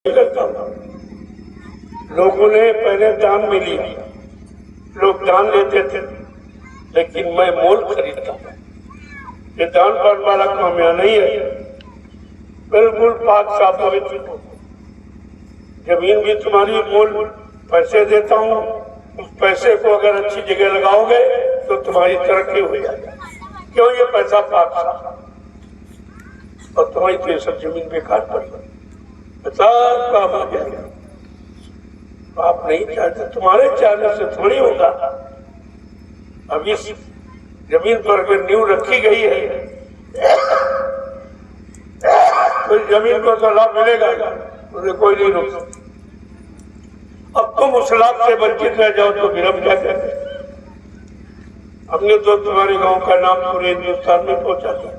करता हूँ। लोगों ने पहले दान में लिया, लोग दान लेते थे, लेकिन मैं मोल खरीदता हूँ। ये दान पान वाला काम यहाँ नहीं है, बिल्कुल पाक साफ पवित्र। जमीन भी तुम्हारी मोल पैसे देता हूँ, उस पैसे को अगर अच्छी जगह लगाओगे तो तुम्हारी तरक्की हो जाएगी। क्यों? ये पैसा पाक साफ, और तुम्हारी तो ये सब जमीन बेकार पड़ गई, काम आ जाएगा। आप नहीं चाहते, तुम्हारे चाहने से थोड़ी होगा। अब इस जमीन पर अगर नींव रखी गई है तो जमीन को तो लाभ मिलेगा, उसे कोई नहीं रोक सकता। अब तुम उस लाभ से वंचित रह जाओ तो विरम क्या कहते। हमने तो तुम्हारे गांव का नाम पूरे हिंदुस्तान में पहुंचा दिया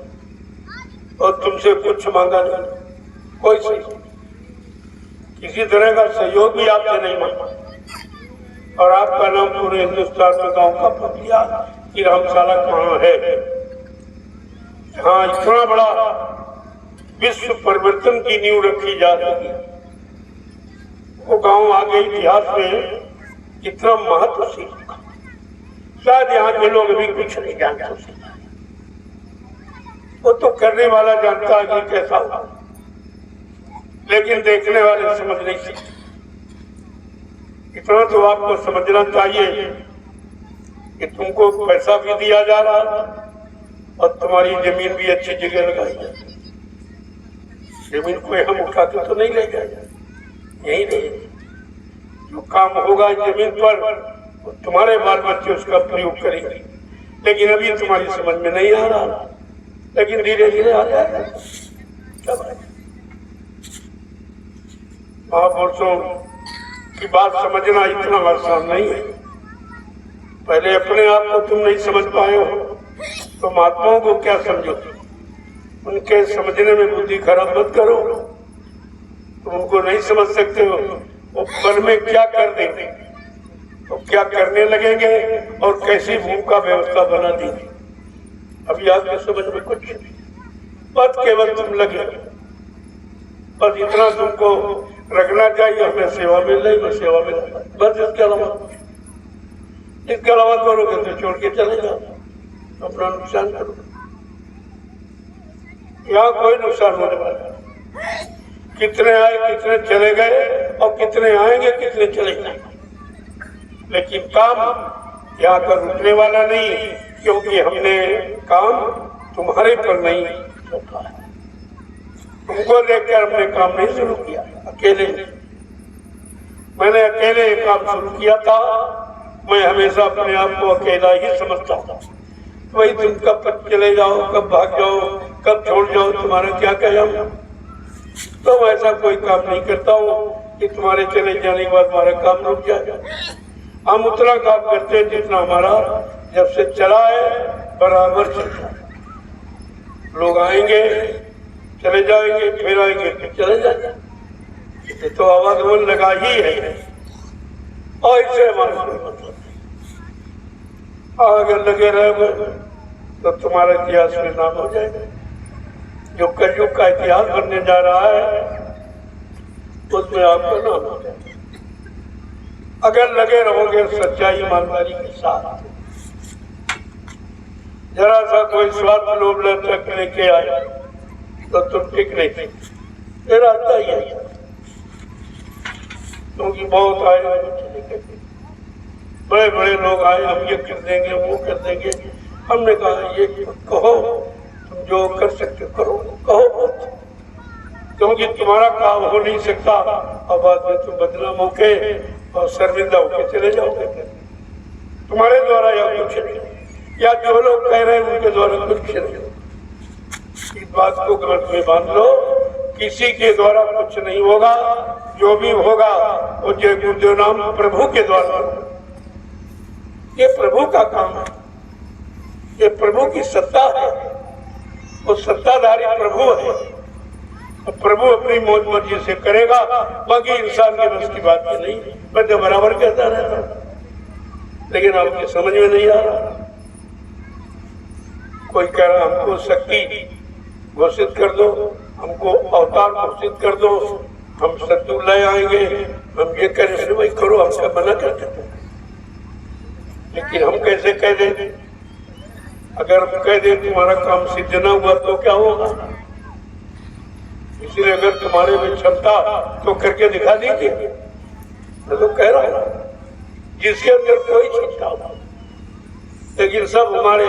और तुमसे कुछ मांगा नहीं, कोई सही किसी तरह का सहयोग भी आपसे नहीं मांगा, और आपका नाम पूरे हिंदुस्तान में गांव का पहुंच गया कि रामशाला कहाँ है। हाँ, इतना बड़ा विश्व परिवर्तन की नींव रखी जा रही है, वो गांव आगे इतिहास में इतना महत्व सीखा, शायद यहाँ के लोग अभी कुछ नहीं जानते। वो तो करने वाला जानता है कि कैसा हुआ, लेकिन देखने वाले समझ नहीं सकते। इतना तो आपको समझना चाहिए कि तुमको पैसा भी दिया जा रहा और तुम्हारी जमीन भी अच्छी जगह लगाई जाए। जमीन को हम उठा के तो नहीं ले जाएगा, यही नहीं। जो काम होगा जमीन पर तुम्हारे बाल बच्चे उसका प्रयोग करेंगे, लेकिन अभी तुम्हारी समझ में नहीं आ रहा, लेकिन धीरे धीरे आ जाएगा। महापुरुषों की बात समझना इतना आसान नहीं है। पहले अपने आप को तुम नहीं समझ पाए हो तो महात्माओं को क्या समझो। उनके समझने में बुद्धि खराब मत करो। तुम उनको नहीं समझ सकते हो, वो पल में क्या कर देंगे, तो क्या करने लगेंगे और कैसी भूमिका व्यवस्था बना देंगे। अभी आपके समझ में कुछ नहीं, बस केवल तुम लगे, बस इतना तुमको रखना चाहिए, हमें सेवा मिल रही, मैं सेवा मिल रहा, बस। इसके अलावा करोगे तो छोड़ के चले जाओ, अपना नुकसान करो। यहाँ कोई नुकसान होने वाला, कितने आए कितने चले गए, और कितने आएंगे कितने चले जाएंगे, लेकिन काम यहाँ का रुकने वाला नहीं है, क्योंकि हमने काम तुम्हारे पर नहीं सौंपा है। तुमको लेकर हमने काम नहीं शुरू किया अकेले। मैंने अकेले काम शुरू किया था। मैं हमेशा अपने आप को अकेला ही समझता था। वही तुम कब चले जाओ, कब भाग जाओ, कब छोड़ जाओ, तुम्हारा क्या कहना। तो मैं ऐसा कोई काम नहीं करता हूँ कि तुम्हारे चले जाने के बाद हमारा काम रुक जाएगा। हम उतना काम करते हैं जितना हमारा जब से चला है बराबर चलता है। लोग आएंगे, चले जाएंगे, फिर आएंगे, फिर चले जाएंगे। ये तो आवागमन लगा ही है, और इससे हमारा कोई मतलब नहीं। अगर लगे रहोगे तो तुम्हारा इतिहास में नाम हो जाएगा। जो कलयुग का इतिहास बनने जा रहा है उसमें आपका नाम हो जाएगा, अगर लगे रहोगे सच्चाई ईमानदारी के साथ। जरा सा कोई स्वार्थ लोभ लचक लेके आए तो तुम ठीक नहीं थे, मेरा आता ही है, क्योंकि बहुत आए बड़े बड़े लोग आए, हम ये कर देंगे, वो कर देंगे। हमने कहा ये कहो, तुम जो कर सकते करो, कहो, क्योंकि तुम्हारा काम हो नहीं सकता, और बाद में तुम बदनाम होके और शर्मिंदा होके चले जाओगे। तुम्हारे द्वारा या कुछ नहीं, या जो लोग कह रहे हैं उनके द्वारा कुछ नहीं। इस बात को गलत में बांध लो, किसी के द्वारा कुछ नहीं होगा। जो भी होगा वो जय गुरुदेव नाम प्रभु के द्वारा। ये प्रभु का काम है, ये प्रभु की सत्ता है, वो सत्ताधारी प्रभु है। प्रभु अपनी मौज मर्जी से करेगा, बाकी इंसान के बस की बात नहीं। मैं तो बराबर कहता रहता हूं, लेकिन आपकी समझ में नहीं आ रहा। कोई कह रहा हमको शक्ति घोषित कर दो, हमको अवतार घोषित कर दो, हम सत्तू ले आएंगे, हम ये करें से भाई करो, हमसे मना करते थे। लेकिन हम कैसे कह दें? अगर हम कह दें तुम्हारा काम सिद्ध न हुआ तो क्या होगा? इसलिए अगर तुम्हारे में क्षमता तो करके दिखा दीजिए। मैं तो कह रहा हूं जिसके अंदर कोई क्षमता हो, लेकिन सब हमारे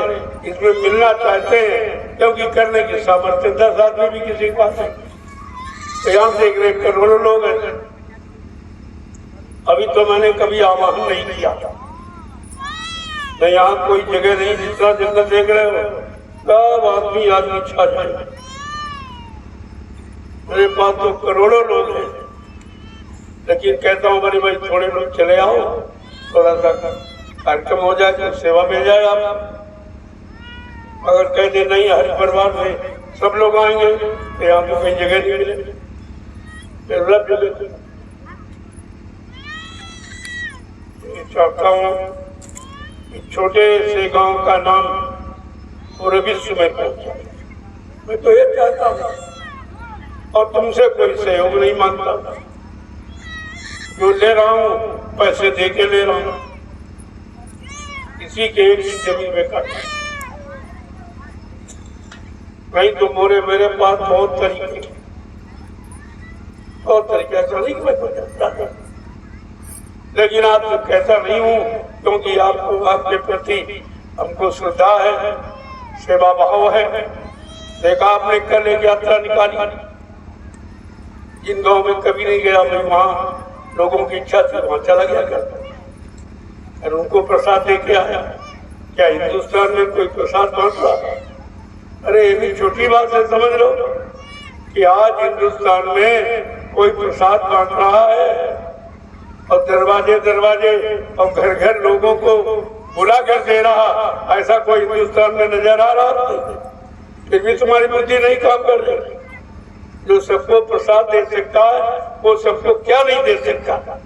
इसमें मिलना चाहते हैं, क्योंकि करने की सामर्थ्य 10 आदमी भी किसी के पास है। तो यहाँ देख रहे करोड़ों लोग हैं। अभी तो मैंने कभी आवाहन नहीं किया था, मैं यहाँ कोई जगह नहीं, जितना जगह देख रहे हो सब आदमी छा जाए। मेरे पास तो करोड़ों लोग हैं, लेकिन कहता हूँ मेरे भाई थोड़े लोग चले आओ, थोड़ा सा कार्यक्रम हो जाए तो सेवा मिल जाए। आप अगर कह दे नहीं हर परिवार में सब लोग आएंगे तो यहाँ तो कहीं जगह नहीं मिलेगी। चाहता हूँ छोटे से गांव का नाम पूरे विश्व में पहुंचा। मैं तो ये चाहता हूँ, और तुमसे कोई सहयोग नहीं मांगता। जो ले रहा हूँ पैसे दे के ले रहा हूँ, किसी के एक ही जमीन में काट नहीं तो मेरे पास बहुत तरीके ऐसा नहीं मैं, लेकिन आपसे कहता नहीं हूँ, क्योंकि आपको आपके प्रति हमको श्रद्धा है, सेवा भाव है। देखा आपने कल एक यात्रा निकाली, जिन गांव में कभी नहीं गया मैं, वहाँ लोगों की इच्छा थी वहाँ चला गया करता और उनको प्रसाद दे के आया। क्या हिंदुस्तान में कोई प्रसाद बांट रहा? अरे ये भी छोटी बात है, समझ लो कि आज हिंदुस्तान में कोई प्रसाद बांट रहा है और दरवाजे दरवाजे और घर घर लोगों को बुला कर दे रहा, ऐसा कोई हिंदुस्तान में नजर आ रहा? फिर भी तुम्हारी बुद्धि नहीं काम कर रही। जो सबको प्रसाद दे सकता है वो सबको क्या नहीं दे सकता,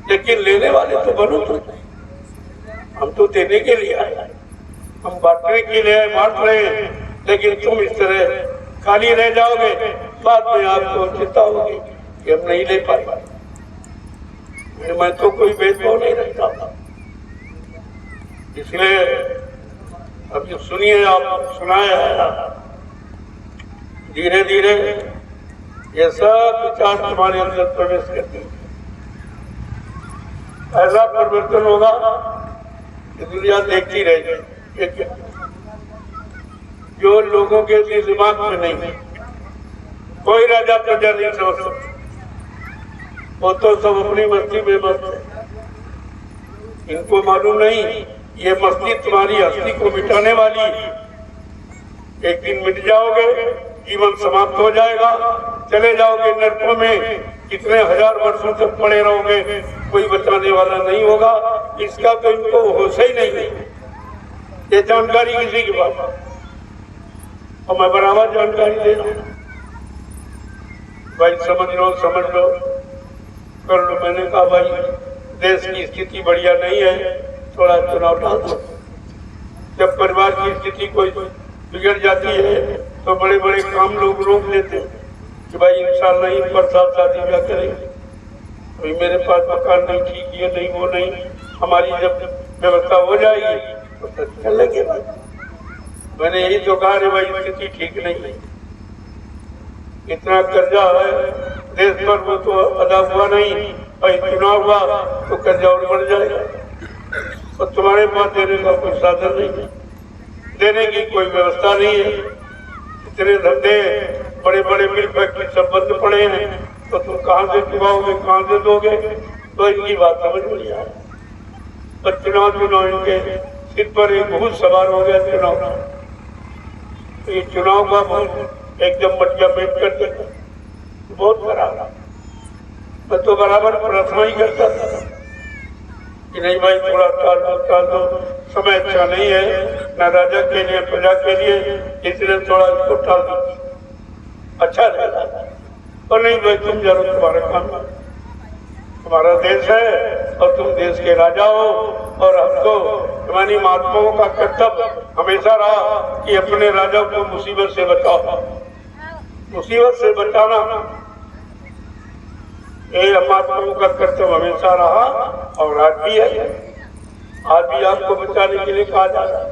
लेकिन लेने वाले तो बनो तुम। हम तो देने के लिए आए, हम बांटने के लिए बांट रहे हैं, लेकिन तुम इस तरह खाली रह जाओगे, बाद में आपको चिंता होगी कि हम नहीं ले पाए। मैं तो कोई भेदभाव नहीं रखता था, इसलिए अभी सुनिए, आप सुनाया है, धीरे धीरे ये सब विचार तुम्हारे अंदर प्रवेश करते हैं। ऐसा परिवर्तन होगा कि दुनिया देखती रहेगी। जो लोगों के दिमाग में नहीं है, कोई राजा प्रजा नहीं समझ सकता, वो तो सब अपनी मस्ती में मस्त है। इनको मालूम नहीं ये मस्ती तुम्हारी हस्ती को मिटाने वाली है। एक दिन मिट जाओगे, जीवन समाप्त हो जाएगा, चले जाओगे नरकों में, कितने हजार वर्षों तक पड़े रहोगे, कोई बचाने वाला नहीं होगा। इसका तो इनको होश ही नहीं है, ये जानकारी किसी के पास, और मैं बराबर जानकारी दे रहा हूँ। भाई समझ लो कर लो। मैंने कहा भाई देश की स्थिति बढ़िया नहीं है, थोड़ा चुनाव डाल दो। जब परिवार की स्थिति कोई बिगड़ जाती है तो बड़े बड़े काम लोग रोक लेते हैं कि भाई इंशाल्लाह नहीं पर साल शादी ब्याह करेंगे। अभी मेरे पास मकान नहीं, ठीक ये नहीं वो नहीं, हमारी जब व्यवस्था हो जाएगी तो चल लेंगे। मैंने यही तो कहा भाई स्थिति ठीक नहीं है, इतना कर्जा है देश पर, वो तो अदा हुआ नहीं, भाई चुनाव हुआ तो कर्जा और बढ़ जाएगा, और तुम्हारे पास देने का कोई साधन नहीं है, देने की कोई व्यवस्था नहीं है। इतने धंधे बड़े बड़े मिल फैक्ट्री सब बंद पड़े हैं, तो तुम कहाँ से चुकाओगे, कहाँ से दोगे? तो इनकी बात समझ में नहीं आ रही। पर चुनाव इनके सिर पर एक भूत सवार हो गया चुनाव का। तो ये चुनाव का भूत एकदम मटिया पेट कर देता, बहुत खराब। मैं तो बराबर प्रार्थना ही करता था कि नहीं भाई थोड़ा टाल दो, समय अच्छा नहीं है ना राजा के लिए प्रजा के लिए, इसलिए थोड़ा इसको टाल दो, अच्छा रहेगा। और नहीं भाई तुम जरूर, तुम्हारा काम, तुम्हारा देश है और तुम देश के राजा हो, और हमको तुम्हारी महात्माओं का कर्तव्य हमेशा रहा कि अपने राजा को मुसीबत से बचाओ। मुसीबत से बचाना ये हम आप लोगों का कर्तव्य हमेशा रहा और आज भी है। आज भी आपको बचाने के लिए कहा जा रहा है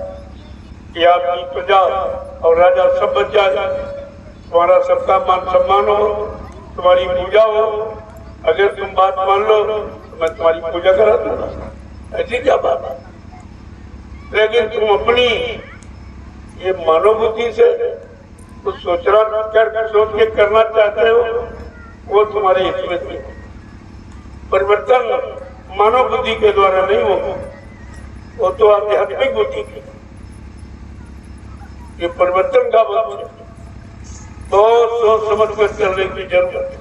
कि आपकी प्रजा और राजा सब बच जाए, तुम्हारा सबका मान सम्मान हो, तुम्हारी पूजा हो। अगर तुम बात मान लो तो मैं तुम्हारी पूजा करा दूंगा, ऐसी क्या बात है। लेकिन तुम अपनी ये मनोबुद्धि से तो सोच के करना चाहते हो, वो तुम्हारे हित में नहीं। परिवर्तन मानव बुद्धि के द्वारा नहीं होगा, वो तो आध्यात्मिक बुद्धि की। ये परिवर्तन का वक्त है, बहुत सोच समझ कर चलने की जरूरत है।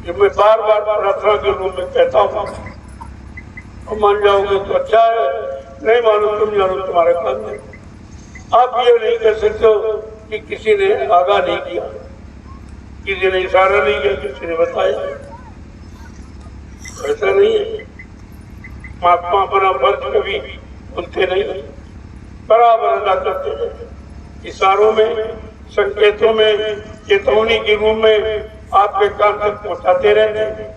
ये मैं बार बार प्रार्थना के रूप में कहता हूँ। मान जाओगे तो अच्छा है, नहीं मानो तुम जानो तुम्हारा काम नहीं। आप ये नहीं कह सकते हो कि किसी ने आगाह नहीं किया, किसी ने इशारा नहीं किया, किसी ने बताया, ऐसा नहीं है। महात्मा अपना फर्ज कभी भूलते नहीं, बराबर अदा करते हैं। इशारों में, संकेतों में, चेतावनी के रूप में आपके कान तक पहुंचाते रहते हैं।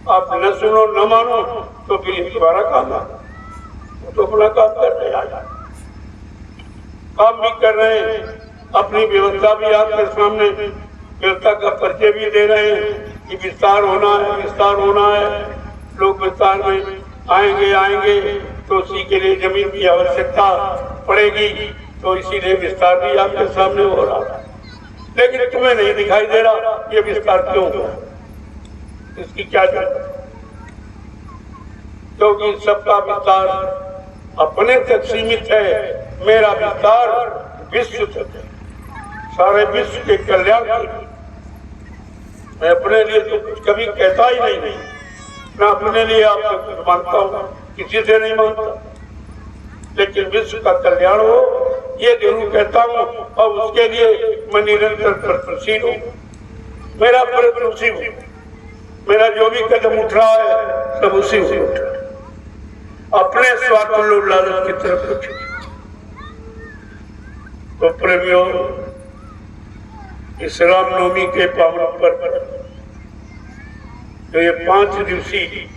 आप न सुनो न मानो तो फिर तुम्हारा काम है, वो तो अपना काम कर रहे हैं, काम भी कर रहे हैं, अपनी व्यवस्था भी आपके सामने व्यवस्था का परिचय भी दे रहे हैं कि विस्तार होना है, विस्तार होना है। लोग विस्तार में आएंगे तो उसी के लिए जमीन की आवश्यकता पड़ेगी, तो इसीलिए विस्तार भी आपके सामने हो रहा है। लेकिन तुम्हें नहीं दिखाई दे रहा ये विस्तार क्यों हुआ, इसकी क्या जरूरत। क्योंकि सबका विस्तार अपने तक सीमित है, मेरा विस्तार विश्व तक है, सारे विश्व के कल्याण के लिए। मैं अपने लिए तो कुछ कभी कहता ही नहीं, मैं अपने लिए आपसे कुछ मांगता हूँ, किसी से नहीं मांगता। लेकिन विश्व का कल्याण हो ये जरूर कहता हूँ, और उसके लिए मैं निरंतर प्रयत्नशील हूँ। मेरा प्रयत्न उसी हूँ, मेरा जो भी कदम उठ रहा है सब उसी से उठ रहा है, अपने स्वार्थ लालच की तरफ कुछ। तो प्रेमियों, इस रामनवमी के पावन पर तो ये 5 दिवसीय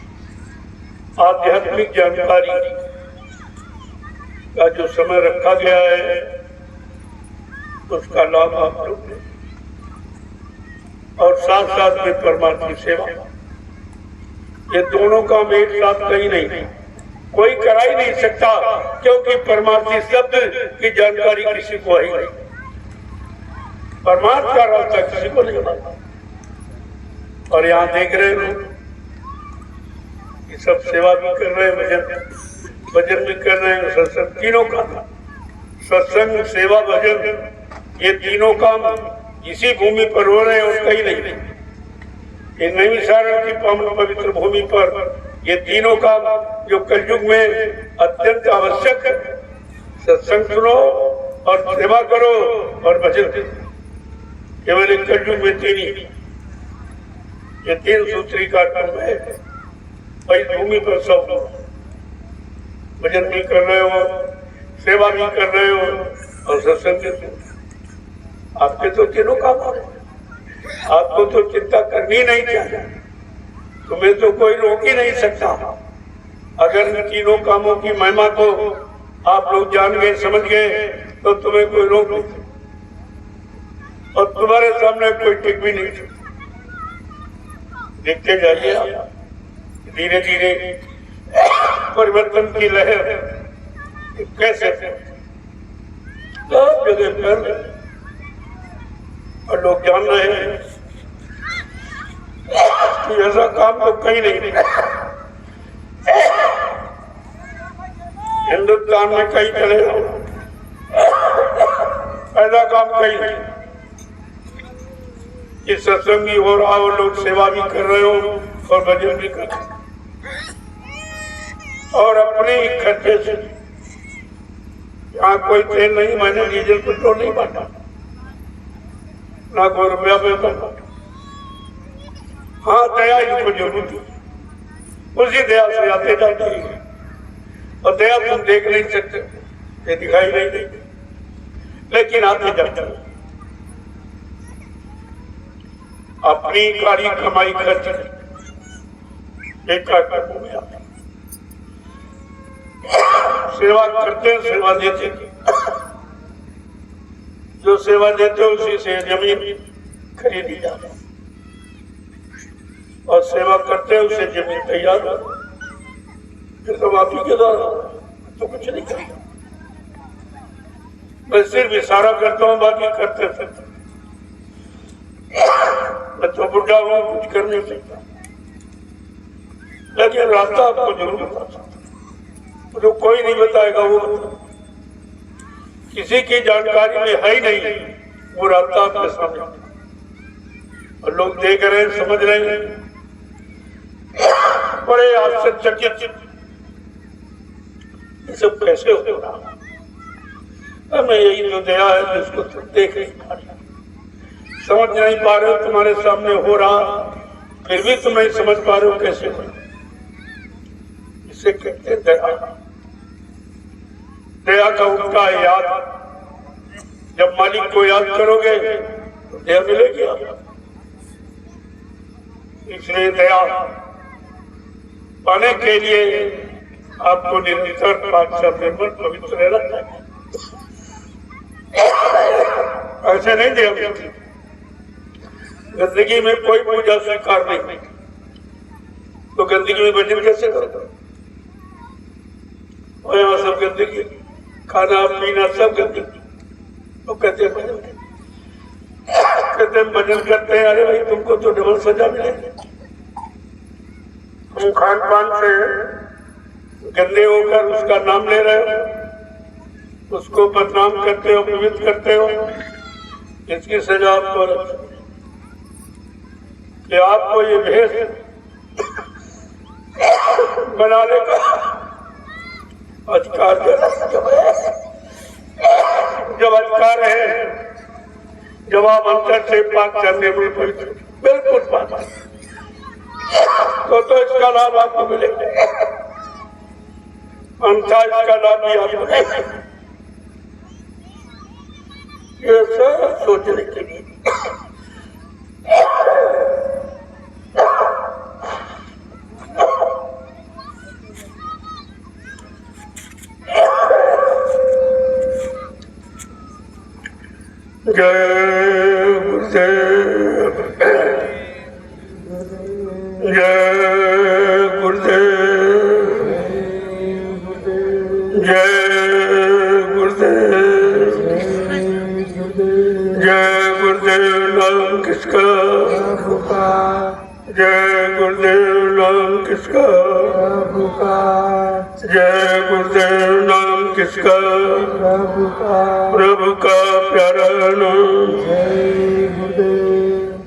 आध्यात्मिक जानकारी का जो समय रखा गया है उसका लाभ आप लोग लें, और साथ साथ में परमात्मा की सेवा। ये दोनों काम एक साथ कहीं नहीं, कोई करा ही नहीं सकता, क्योंकि परमार्थी शब्द की जानकारी किसी को ही नहीं, परमार्थ का रास्ता किसी को नहीं पता। और यहाँ देख रहे हो कि सब सेवा भी कर रहे हैं, भजन भी कर रहे हैं, सत्संग, तीनों काम, सत्संग, सेवा, भजन, ये तीनों काम इसी भूमि पर हो रहे हैं और कहीं नहीं। ये नैमिषारण्य की पावन पवित्र भूमि पर ये तीनों काम जो कलयुग में अत्यंत आवश्यक है, सत्संग सुनो और सेवा करो और भजन करो, केवल कलयुग में ये 3 सूत्री का कर्म है। इस भूमि पर सब भजन भी कर रहे हो, सेवा भी कर रहे हो और सत्संग भी। आपके तो तीनों काम आ रहे हैं, आपको तो चिंता करनी नहीं चाहिए, तुम्हें तो कोई रोक ही नहीं सकता। अगर इन तीनों कामों की महिमा को आप लोग जान गए, समझ गए, तो तुम्हें कोई रोक नहीं सकता, और तुम्हारे सामने कोई टिक भी नहीं सकता। देखते जाइए आप, धीरे धीरे परिवर्तन की लहर कैसे सब जगह पर, और लोग जान रहे हैं कि ऐसा काम तो कहीं नहीं, हिंदुस्तान में कहीं चले जाओ, ऐसा काम कहीं नहीं। ये सत्संगी हो रहा हो, लोग सेवा भी कर रहे हो और भजन भी कर रहे हो, और अपने ही खर्चे से। यहाँ कोई तेल नहीं, मैंने डीजल पेट्रोल नहीं बांटा, ना कोई रुपया पैसा बांटा। हाँ, दया इनको जरूर दी, उसी दया से आते जाते हैं, और दया तुम देख नहीं सकते, ये दिखाई नहीं देती, लेकिन आते जाते हैं। अपनी कारी कमाई खर्च एकाग्र हो गया। सेवा करते सेवा देते, जो सेवा देते उसी से जमीन खरीदी जाती और सेवा करते उसे जमीन तैयार हो। फिर तो आप ही के द्वारा तो कुछ नहीं करता, मैं सिर्फ इशारा करता हूँ, बाकी करते फिरते। मैं तो बुढ़ा हूँ, कुछ कर नहीं सकता, लेकिन रास्ता आपको जरूर बता सकता, जो कोई नहीं बताएगा वो बता। किसी की जानकारी में है ही नहीं, वो रास्ता आपके सामने और लोग देख रहे हैं, समझ रहे हैं, बड़े आश्चर्यचकित ये सब कैसे हो रहा। हमें यही जो दया है जिसको तुम देख नहीं पा रहे, समझ नहीं पा रहे हो, तुम्हारे सामने हो रहा, फिर भी तुम नहीं समझ पा रहे हो कैसे हो। इसे कहते हैं दया। दया का उल्टा है याद। जब मालिक को याद करोगे तो दया मिलेगी आपको। इसलिए दया पाने के लिए आपको निरंतर पाठशाला में मन पवित्र रहना चाहिए। ऐसे नहीं दे, गंदगी में कोई पूजा स्वीकार नहीं, तो गंदगी में भजन कैसे करोगे? और यहाँ सब गंदगी, खाना पीना सब गंदगी, तो कहते हैं भजन, कहते हैं भजन करते हैं। अरे भाई तुमको तो डबल सजा मिलेगी। तुम खान पान से गंदे होकर उसका नाम ले रहे हो, उसको बदनाम करते हो, पवित्र करते हो, इसकी सजा आपको कि आपको ये भेष बनाने का अधिकार जब अधिकार है, जब आप अंतर से पाक करने में पवित्र बिल्कुल पाक, तो इसका लाभ आपको मिलेगा, अंतर इसका लाभ भी आपको मिलेगा। ये सब सोचने के लिए जय गुरुदेव, जय गुरुदेव, जय गुरुदेव, जय गुरुदेव नाम किसका, जय गुरुदेव नाम किसका, जय गुरुदेव नाम किसका, प्रभु का प्यारा नाम।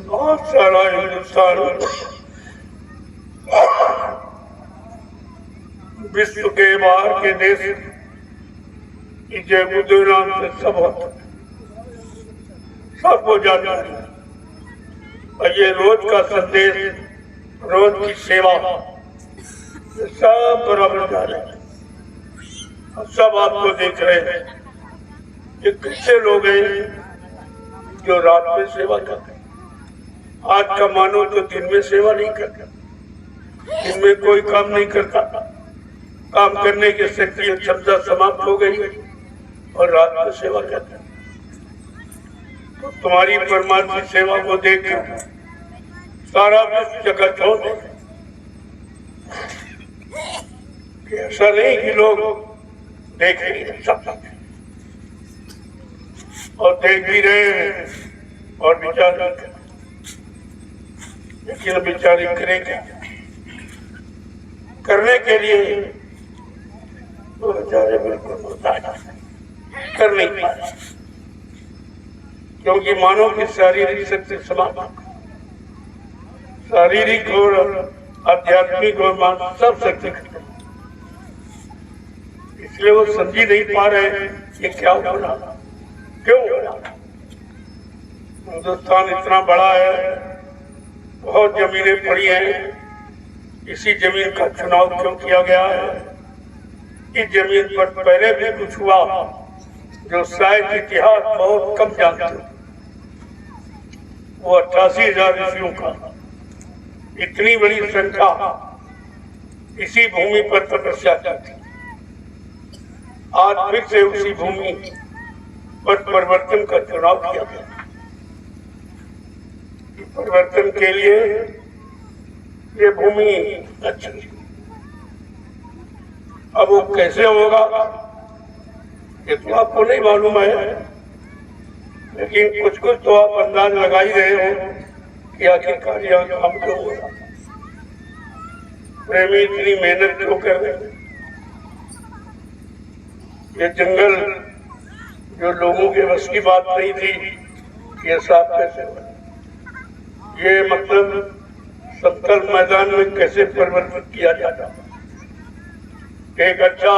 बहुत सारा हिंदुस्तान विश्व के बाहर के देश जय गुरुदेव नाम से सब होता, सबको जानना है। और ये रोज का संदेश, रोज की सेवा, सब बराबर जा रहे हैं। सब आपको देख रहे हैं कि कितने लोग हैं जो रात में सेवा करते हैं। आज का मानो तो दिन में सेवा नहीं करता, दिन में कोई काम नहीं करता, काम करने की शक्ति और क्षमता समाप्त हो गई और रात में सेवा करता। तो तुम्हारी परमात्मा की सेवा को देख सारा विश्व जगत हो, ऐसा नहीं कि लोग देख नहीं सकता और देख भी रहे हैं और विचार नहीं कर, लेकिन विचार करेंगे करने के लिए तो बेचारे बिल्कुल मोहताज कर नहीं पा रहे, क्योंकि मानव की शारीरिक शक्ति समाप्त, शारीरिक और आध्यात्मिक और मानसिक सब शक्ति खत्म, इसलिए वो समझी नहीं पा रहे ये क्या हो रहा, क्यों हो रहा। हिंदुस्तान इतना बड़ा है, बहुत जमीनें पड़ी हैं, इसी जमीन का चुनाव क्यों किया गया है? इस जमीन पर पहले भी कुछ हुआ जो शायद इतिहास बहुत कम जानते, वो 88,000 ऋषियों का, इतनी बड़ी संख्या इसी भूमि पर तपस्या की थी। आज फिर से उसी भूमि पर परिवर्तन का चुनाव किया गया। परिवर्तन के लिए ये भूमि अच्छी है। अब वो कैसे होगा ये तो आपको नहीं मालूम है, लेकिन कुछ कुछ तो आप अंदाज लगा ही रहे हो कि आखिरकार यहाँ काम क्यों हो रहा। प्रेमी इतनी मेहनत क्यों कर रहे हैं? ये जंगल जो लोगों के बस की बात नहीं थी, ये साफ कैसे हुआ? ये मतलब समतल मैदान में कैसे परिवर्तित किया जाता, एक अच्छा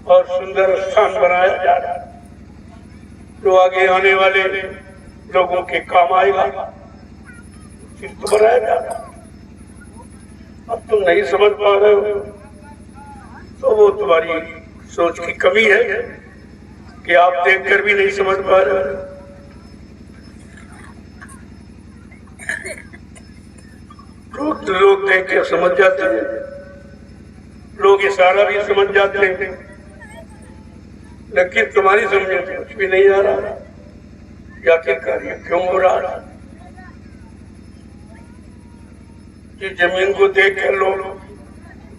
और सुंदर स्थान बनाया जा रहा जो आगे आने वाले लोगों के काम आएगा, फिर तो बनाया जा रहा। अब तुम नहीं समझ पा रहे हो तो वो तुम्हारी सोच की कमी है कि आप देखकर भी नहीं समझ पा रहे हो। लोग देख के समझ जाते हैं, लोग इशारा भी समझ जाते हैं, लेकिन तुम्हारी समझ में कुछ भी नहीं आ रहा कि आखिरकार ये क्यों हो रहा। ये जमीन को देख कर लोग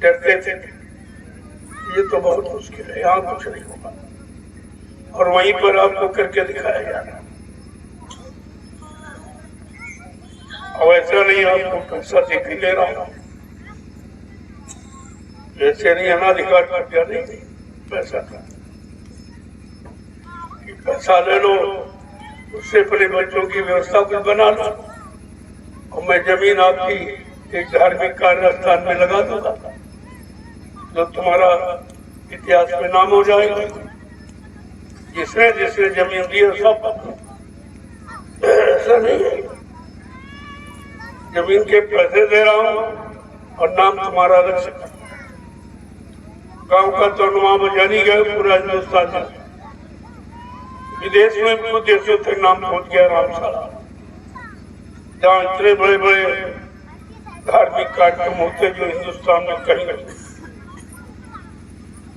डरते थे, ये तो बहुत मुश्किल है, यहाँ कुछ नहीं होगा, और वहीं पर आपको करके दिखाया जा रहा। और ऐसा नहीं आपको पैसा देख के ले रहा हूं, ऐसे नहीं अनाधिकार कर दिया, नहीं पैसा का पैसा ले लो, उससे अपने बच्चों की व्यवस्था कुछ बना लो, और मैं जमीन आपकी एक धार्मिक कार्य स्थान में लगा दूंगा जो तुम्हारा इतिहास में नाम हो जाएगा। जिसने जिसने जमीन दी है सब, ऐसा नहीं है जमीन के पैसे दे रहा हूं और नाम तुम्हारा रख सकता। गांव का तो नुमा जानी गए पूरा हिंदुस्तान में, विदेश में कुछ देशों तक नाम पहुंच गया रामशाला, जहाँ इतने बड़े बड़े धार्मिक कार्यक्रम होते जो हिंदुस्तान में कहीं नहीं,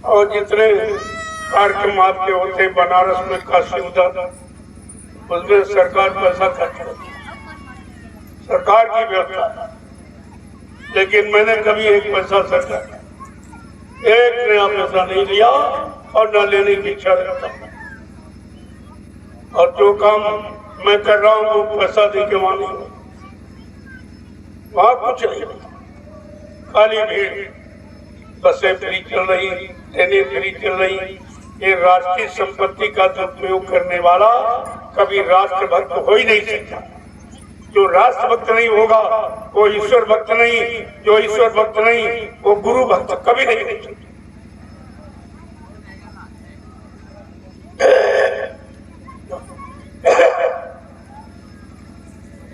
और जितने कार्यक्रम आपके होते बनारस में काशी उधर, उसमें सरकार पैसा खर्च करती, सरकार की व्यवस्था, लेकिन मैंने कभी एक पैसा सरकार एक नया पैसा नहीं लिया और न लेने की इच्छा रखता। और जो काम मैं कर रहा हूँ वो पैसा दे के वहां नहीं, वहां कुछ नहीं, खाली भीड़, बसें फ्री चल रही, ट्रेनें फ्री चल रही। ये राष्ट्रीय संपत्ति का दुरुपयोग करने वाला कभी राष्ट्रभक्त हो ही नहीं सकता। जो राष्ट्रभक्त नहीं होगा वो ईश्वर भक्त नहीं, जो ईश्वर भक्त नहीं वो गुरु भक्त कभी नहीं हो सकता।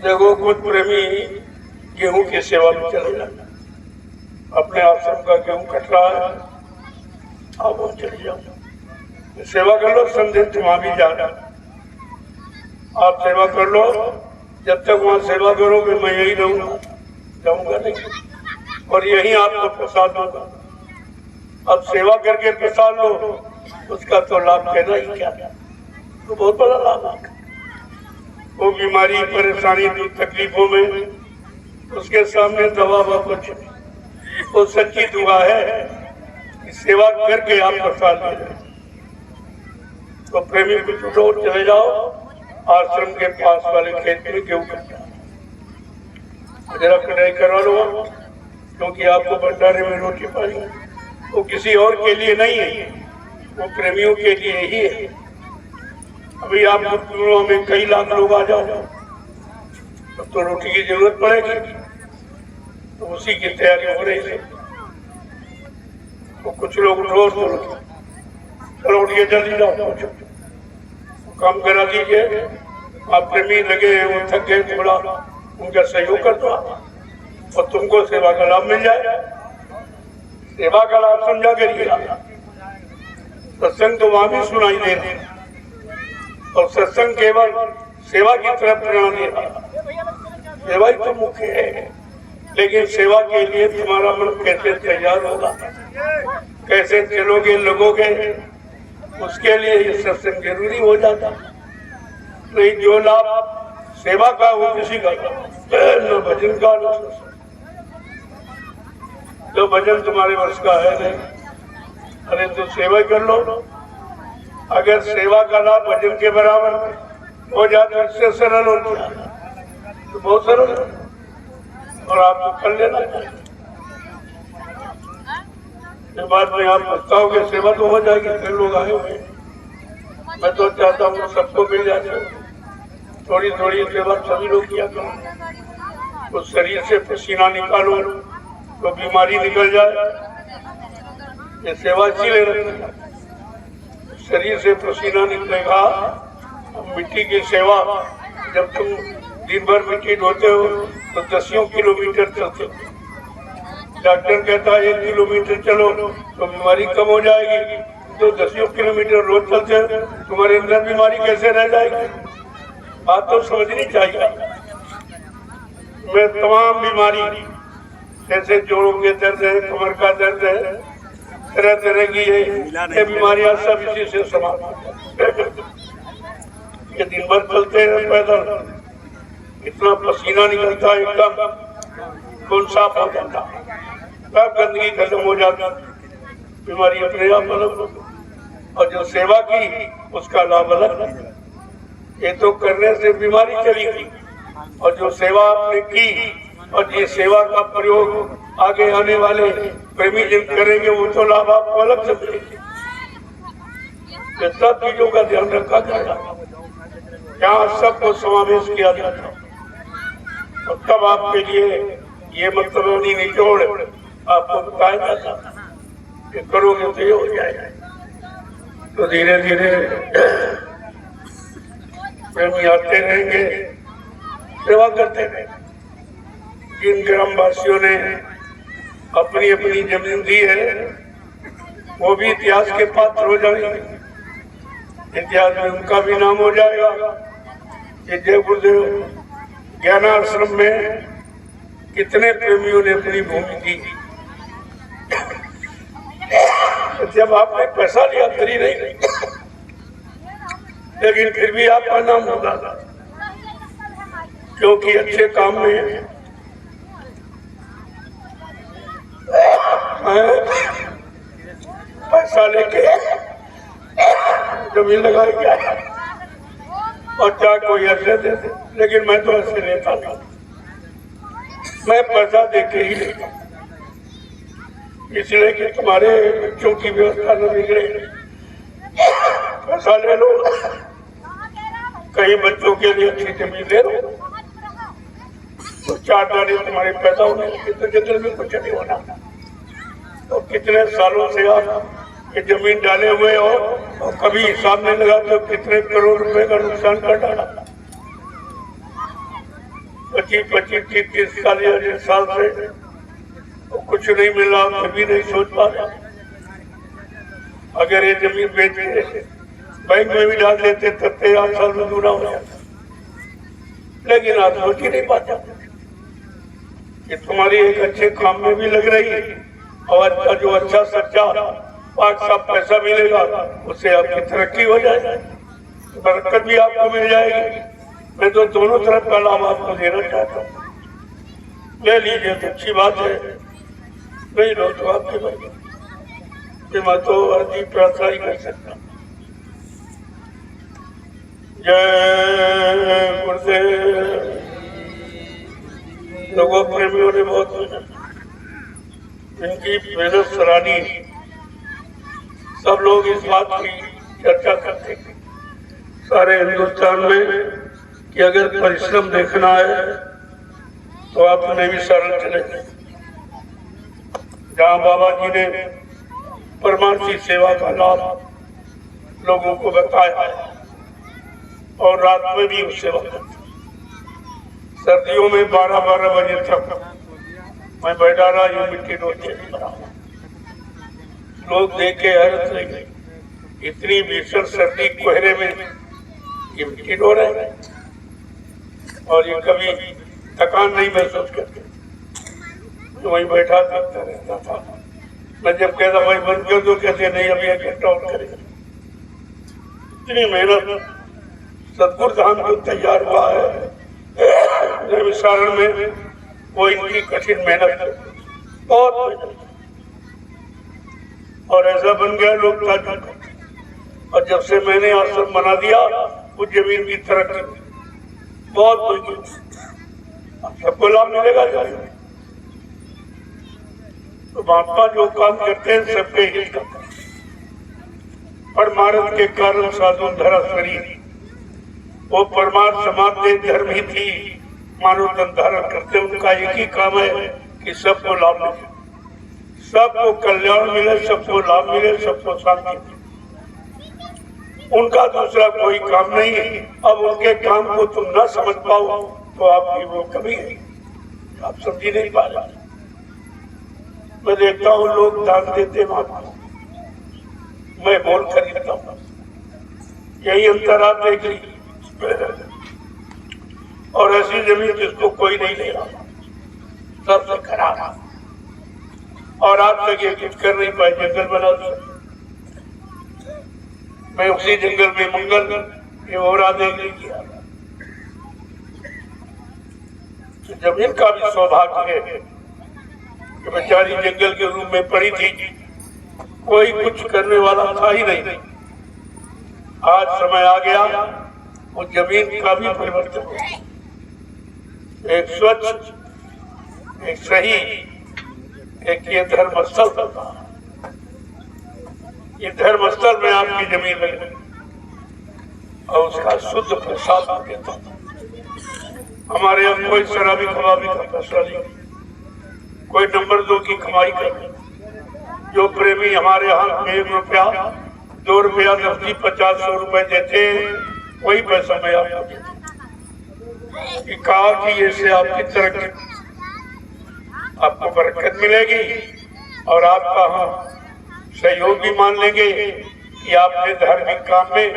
देखो कुछ प्रेमी गेहूं की सेवा में चले जाते, अपने आश्रम का गेहूं कट रहा है, आप वो चले जाओ, सेवा कर लो, संदेश वहां भी जा रहा, आप सेवा कर लो। जब तक वहां सेवा करोगे मैं यही रहूंगा, जाऊंगा नहीं, और यही आपको प्रसाद होगा। अब सेवा करके प्रसाद लो, उसका तो लाभ कहना ही क्या, तो बहुत बड़ा लाभ है। वो बीमारी परेशानी जो तकलीफों में, उसके सामने दवा व कुछ, वो सच्ची दुआ है कि सेवा करके आप प्रसाद ले जाए। तो प्रेमी कुछ उठो, चले जाओ आश्रम के पास वाले खेत में गेहूं कटा, जरा कटाई करवा लो, क्योंकि आपको भंडारे में रोटी पानी, वो किसी और के लिए नहीं है, वो प्रेमियों के लिए ही है। अभी आप गुरुकुलों में कई लाख लोग आ जाओ, तब तो रोटी की जरूरत पड़ेगी, तो उसी की तैयारी हो रही है। तो कुछ लोग रोज चलो उठिए जल्दी जाओ, काम करा दीजिए। आप प्रेमी लगे हैं, वो थक गए, थोड़ा उनका सहयोग कर दो और तुमको सेवा का लाभ मिल जाए। सेवा का लाभ समझा करिएगा, सत्संग तो वहां भी सुनाई दे रहे, और सत्संग केवल सेवा की तरफ प्रेरणा दे रहा, सेवा ही तो मुख्य है, लेकिन सेवा के लिए तुम्हारा मन कैसे तैयार होगा, कैसे चलोगे लगोगे, उसके लिए ये सत्संग जरूरी हो जाता। नहीं जो लाभ सेवा का वो किसी का न भजन का न सत्संग। तो भजन तुम्हारे वश का है नहीं, अरे तो सेवा कर लो। अगर सेवा का लाभ भजन के बराबर हो जाए तो इससे सरल हो जाए, तो बहुत सरल है और आपको कर लेना चाहिए। बाद में आप पछताओगे, सेवा तो हो जाएगी, फिर लोग आए हुए। मैं तो चाहता हूँ सबको मिल जाए, थोड़ी थोड़ी सेवा सभी लोग किया करो। तो शरीर से पसीना निकालो तो बीमारी निकल जाए, ये सेवा इसीलिए रखना। शरीर से पसीना निकलेगा, मिट्टी की सेवा। जब तुम दिन भर मिट्टी ढोते हो तो 10 किलोमीटर चलते हो। डॉक्टर कहता है 1 किलोमीटर चलो तो बीमारी कम हो जाएगी, तो 10 किलोमीटर रोज चलते हो, तुम्हारे अंदर बीमारी कैसे रह जाएगी? बात तो समझनी चाहिए। मैं तमाम बीमारी जैसे जोड़ों के दर्द है, कमर का दर्द है, तरह तरह की ये बीमारियां सब इसी से समाप्त। ये दिन भर चलते हैं पैदल, इतना पसीना निकलता है, एकदम खून साफ हो जाता, सब गंदगी खत्म हो जाती, बीमारी अपने आप अलग। और जो सेवा की उसका लाभ अलग। ये तो करने से बीमारी चली गई, और जो सेवा आपने की और ये सेवा का प्रयोग आगे आने वाले प्रेमी जन करेंगे, वो तो लाभ आपको अलग से मिलेंगे। सब चीजों का ध्यान रखा जाएगा, यहाँ सबको समावेश किया जाता है। और तब आपके लिए ये मतलब निचोड़ आपको बताया जाता कि करोगे तो ये हो जाएगा। तो धीरे धीरे प्रेमी आते रहेंगे, सेवा करते रहेंगे। जिन ग्रामवासियों ने अपनी अपनी जमीन दी है वो भी इतिहास के पात्र हो जाएंगे, इतिहास में उनका भी नाम हो जाएगा। ये जय गुरुदेव ज्ञानाश्रम में कितने प्रेमियों ने अपनी भूमि दी। जब आपने पैसा लिया खरी नहीं, लेकिन फिर भी आपका नाम होगा, क्योंकि अच्छे काम में पैसा लेके जमीन लगाई गया और चाहे कोई ऐसे दे दे, लेकिन मैं तो ऐसे लेता था, मैं पैसा देके ही लेता, इसलिए कि तुम्हारे बच्चों की व्यवस्था न बिगड़े। पैसा ले लो, कई बच्चों के लिए अच्छी जमीन ले लो, तो 4 दाने तुम्हारे पैदा होने लगे तो जंगल में कुछ नहीं होना। तो कितने सालों से आप ये जमीन डाले हुए हो और कभी हिसाब नहीं लगा तो कितने करोड़ रुपए का नुकसान कर डाला। 25-25, 30-30 साल से तो कुछ नहीं मिला, कभी नहीं सोच पा रहा। अगर ये जमीन बेच के बैंक में भी डाल देते तब 8 साल में दूना हो जाता, लेकिन आप सोच ही नहीं पाते कि तुम्हारी एक अच्छे काम में भी लग रही है और जो अच्छा सच्चा 5 साल पैसा मिलेगा, उससे आपकी तरक्की हो जाएगी, बरकत भी आपको मिल जाएगी। मैं तो दोनों तरफ का लाभ आपको देना चाहता हूँ। ले लीजिए तो अच्छी बात है, नहीं लो तो आपकी मर्जी। मैं तो अर्जी प्रार्थना ही कर सकता। जय गुरुदेव। लोगों प्रेमियों ने बहुत इनकी मेहनत सराहनी। सब लोग इस बात की चर्चा करते हैं सारे हिंदुस्तान में कि अगर परिश्रम देखना है तो आप नैमिषारण्य चले जाए, जहाँ बाबा जी ने परमार्थी सेवा का लाभ लोगों को बताया और रात में भी उस सेवा करते। सर्दियों में 12-12 बजे तक मैं बैठा रहा, ये मिट्टी ढोते लोग देखे हैरत रह गए, इतनी भीषण सर्दी कोहरे में ये मिट्टी ढो रहे हैं और ये कभी थकान नहीं महसूस करते। वहीं बैठा करता रहता था। मैं जब कहता भाई बंद कर दो, कहते नहीं अभी 1 घंटा और करेगा। इतनी मेहनत सतगुरु धाम जो तैयार हुआ है विसारण में, वो इनकी कठिन मेहनत बहुत मेहनत, और ऐसा बन गया लोग ताजुब करते। और जब से मैंने आश्रम बना दिया, वो जमीन की तरक्की बहुत हुई। अब सबको लाभ मिलेगा जाएगा। तो महात्मा जो काम करते हैं सबके हित करते हैं। परमार्थ के कारण साधु धरा शरीर, वो परमार्थ समाधि धर्म ही थी, मानव तन धारण करते। उनका एक ही काम है कि सबको लाभ मिले, सबको कल्याण मिले, सबको लाभ मिले, सबको शांति मिले। उनका दूसरा कोई काम नहीं है। अब उनके काम को तुम न समझ पाओ तो आपकी वो कमी है, आप समझी नहीं पा रहे। मैं देखता हूँ लोग दान देते महात्मा, मैं बोल खरीदता हूँ। यही अंतर आप देख लीजिए। और ऐसी जमीन जिसको कोई नहीं ले रहा, सबसे खराब। और आप तक ये कुछ कर नहीं पाए, जंगल बना दिया। मैं उसी जंगल में मंगल ये और देखने किया। तो जमीन का भी सौभाग्य है कि बेचारी जंगल के रूप में पड़ी थी, कोई कुछ करने वाला था ही नहीं। आज समय आ गया, वो जमीन का भी परिवर्तन हो। एक स्वच्छ, एक सही, एक ये धर्मस्थल था। ये धर्मस्थल में आपकी जमीन लगी और उसका शुद्ध प्रसाद देता था। हमारे यहाँ कोई शराबी कबाबी का फैसला नहीं, कोई नंबर 2 की कमाई कर। जो प्रेमी हमारे यहाँ 1 रुपया 2 रुपया 10 50 100 रुपए देते, वही पैसा मैं आपको देता। कहा कि इससे आपकी तरक्की, आपको बरकत मिलेगी और आपका हम सहयोग भी मान लेंगे कि आपने धार्मिक काम में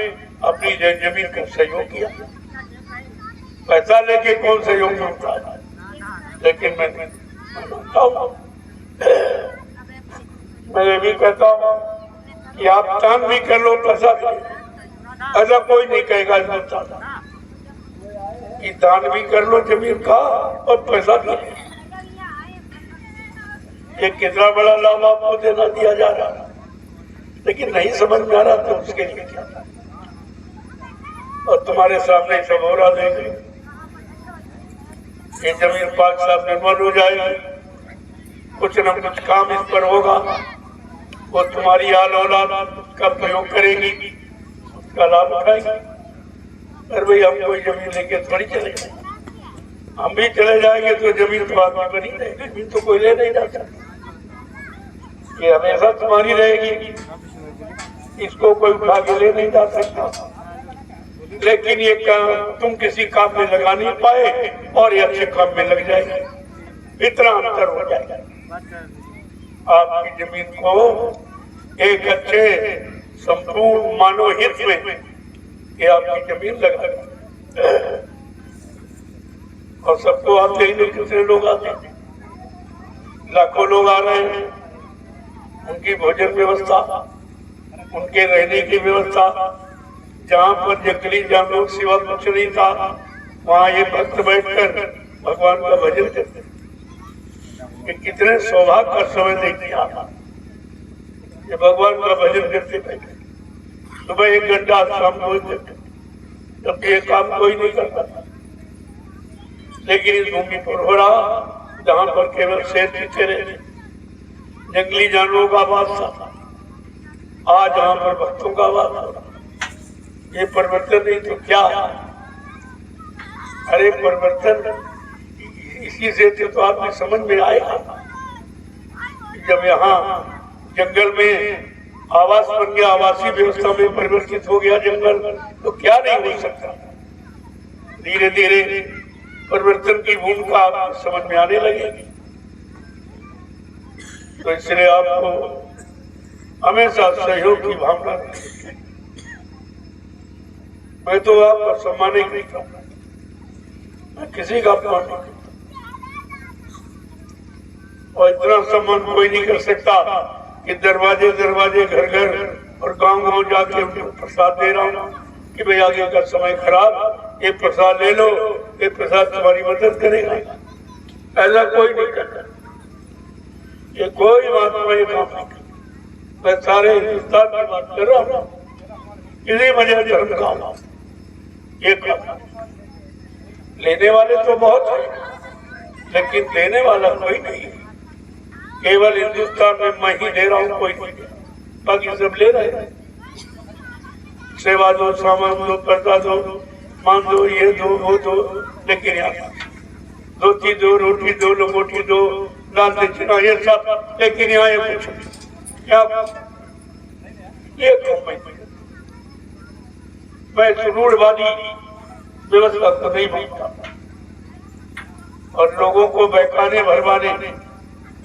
अपनी जमीन का सहयोग किया। पैसा लेके कौन सहयोग मांगता है, लेकिन मैं मानता हूँ, मैं ये भी कहता हूँ कि आप दान भी कर लो, पैसा भी, ऐसा कोई नहीं कहेगा कि दान भी कर लो जमीन का और पैसा भी। ये कितना बड़ा लाभ आपको देना दिया जा रहा है, लेकिन नहीं समझ में आ रहा तो उसके लिए क्या। और तुम्हारे सामने सब हो रहा देंगे, ये जमीन पाक साहब निर्मल हो जाएगी, कुछ न कुछ काम इस पर होगा, वो तुम्हारी आल औलाद का प्रयोग करेगी, उसका लाभ उठाएगी। पर भाई हम कोई जमीन लेके थोड़ी चले जाएंगे, हम भी चले जाएंगे तो जमीन तो आपकी बनी रहेगी, जमीन तो कोई ले नहीं जाता, ये हमेशा तुम्हारी रहेगी, इसको कोई उठा के ले नहीं जा सकता। लेकिन ये काम तुम किसी काम में लगा नहीं पाए और ये अच्छे काम में लग जाएगा, इतना अंतर हो जाएगा। आपकी जमीन को एक अच्छे संपूर्ण मानव हित में ये आपकी जमीन लगा, और सबको आप देख लो कितने लोग आते हैं, लाखों लोग आ रहे हैं। उनकी भोजन व्यवस्था, उनके रहने की व्यवस्था, जहाँ पर जंगली जानवरों की सिवा कुछ नहीं था, वहाँ ये भक्त बैठकर भगवान का भजन करते। ये कितने सौभाग्य का समय देखिए आप, ये भगवान का भजन करते बैठे सुबह 1 घंटा, शाम को 1 घंटा, जब ये काम कोई नहीं करता था। लेकिन इस भूमि पर हो रहा जहाँ पर केवल शेर जीते रहे, जंगली जानवरों का आवाज था, आज यहाँ पर भक्तों का आवाज हो रहा। ये परिवर्तन नहीं तो क्या? अरे परिवर्तन इसी से तो आपने समझ में आएगा। जब यहाँ जंगल में आवास बन गया, आवासीय व्यवस्था में परिवर्तित हो गया जंगल, तो क्या नहीं हो सकता। धीरे धीरे परिवर्तन की भूमिका आपको समझ में आने लगेगी। तो इसलिए आपको हमेशा सहयोग की भावना रखनी। मैं तो आपका सम्मान ही करता हूँ, मैं किसी का अपमान नहीं करता। और इतना सम्मान कोई नहीं कर सकता कि दरवाजे दरवाजे घर घर और गांव गांव जाके उनको प्रसाद दे रहा हूँ कि भाई आगे का समय खराब, ये प्रसाद ले लो, ये प्रसाद तुम्हारी मदद करेगा। ऐसा कोई नहीं करता, ये कोई महात्मा ये काम नहीं करता। मैं सारे हिंदुस्तान की बात कर रहा हूँ, किसी वजह धर्म का ये काम लेने वाले तो बहुत है, लेकिन देने वाला कोई नहीं है। केवल हिंदुस्तान में मैं ही दे रहा हूँ, कोई नहीं, बाकी सब ले रहे हैं। सेवा दो, सामान दो, पैसा दो, मान दो, ये दो, वो दो, लेकिन यहाँ धोती दो, रोटी दो, लंगोटी दो, दाल दक्षिणा, ये सब, लेकिन यहाँ ये कुछ क्या ये मैं सुरूढ़वादी व्यवस्था को नहीं मानता और लोगों को बहकाने भरवाने,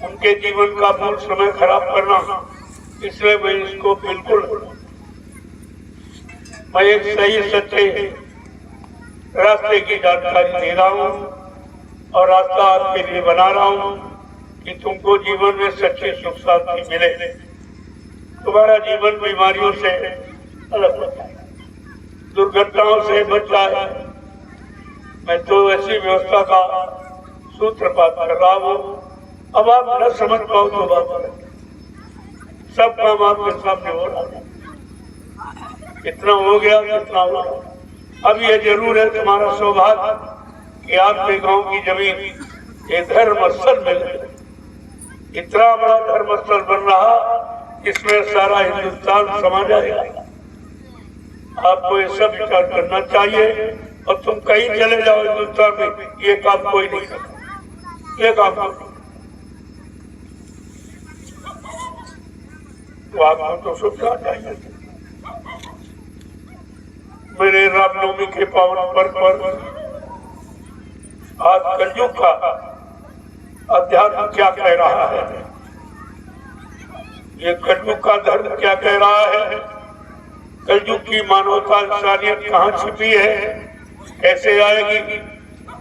उनके जीवन का मूल समय खराब करना, इसलिए मैं इसको बिल्कुल, मैं एक सही सच्चे रास्ते की जानकारी दे रहा हूँ और रास्ता आपके लिए बना रहा हूँ कि तुमको जीवन में सच्ची सुख शांति मिले, तुम्हारा जीवन बीमारियों से अलग हो जाए, दुर्घटनाओं से बच जाए। मैं तो ऐसी व्यवस्था का सूत्रपात कर रहा हूँ। अब आप न समझ पाओ तो बात है, सब काम आपके सामने हो रहा है, कितना हो गया, कितना हो रहा। अब ये जरूर है तुम्हारा सौभाग्य कि आपके गांव की जमीन ये धर्मस्थल मिल गई। इतना बड़ा धर्मस्थल बन रहा, इसमें सारा हिंदुस्तान समा जाएगा। आपको ये सब विचार करना चाहिए और तुम कहीं चले जाओ हिंदुस्तान में, ये काम कोई नहीं करता, ये काम तो आपको तो सोचना चाहिए। मेरे रामनवमी के पावन पर्व पर आज कलयुग का अध्यात्म क्या कह रहा है, ये कलयुग का धर्म क्या कह रहा है, कलयुग की मानवता इंसानियत कहाँ छिपी है, कैसे आएगी,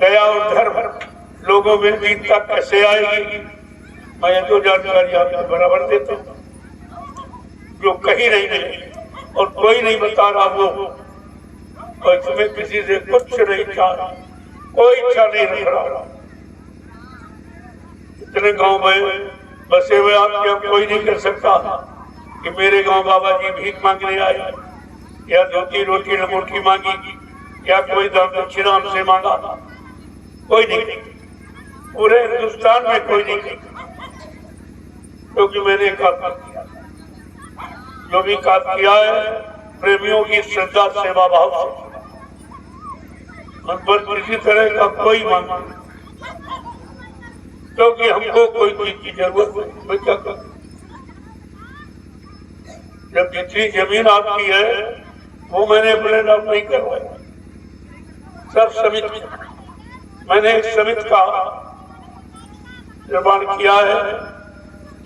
दया और धर्म लोगों में दीनता कैसे आएगी। मैं तो जानकारी आपको बराबर देता हूँ, जो कहीं नहीं मिले और कोई नहीं बता रहा वो, और इसमें किसी से कुछ नहीं चाह रहा, कोई इच्छा नहीं रख रहा। इतने गांव में बसे हुए आपके अब कोई नहीं कर सकता कि मेरे गांव बाबा जी भीख मांगने आए या धोती रोटी लंगोटी मांगी या कोई दान दक्षिणा हमसे मांगा, कोई नहीं। पूरे हिंदुस्तान में कोई नहीं, क्योंकि मैंने काम किया, जो भी काम किया है प्रेमियों की श्रद्धा सेवा भाव से, उन पर किसी तरह का कोई मांग नहीं, क्योंकि हमको कोई चीज की जरूरत नहीं। मैं क्या करूं, जब जितनी जमीन आपकी है वो मैंने अपने नाम नहीं करवाया, सब समिति, मैंने एक समिति का निर्माण किया है,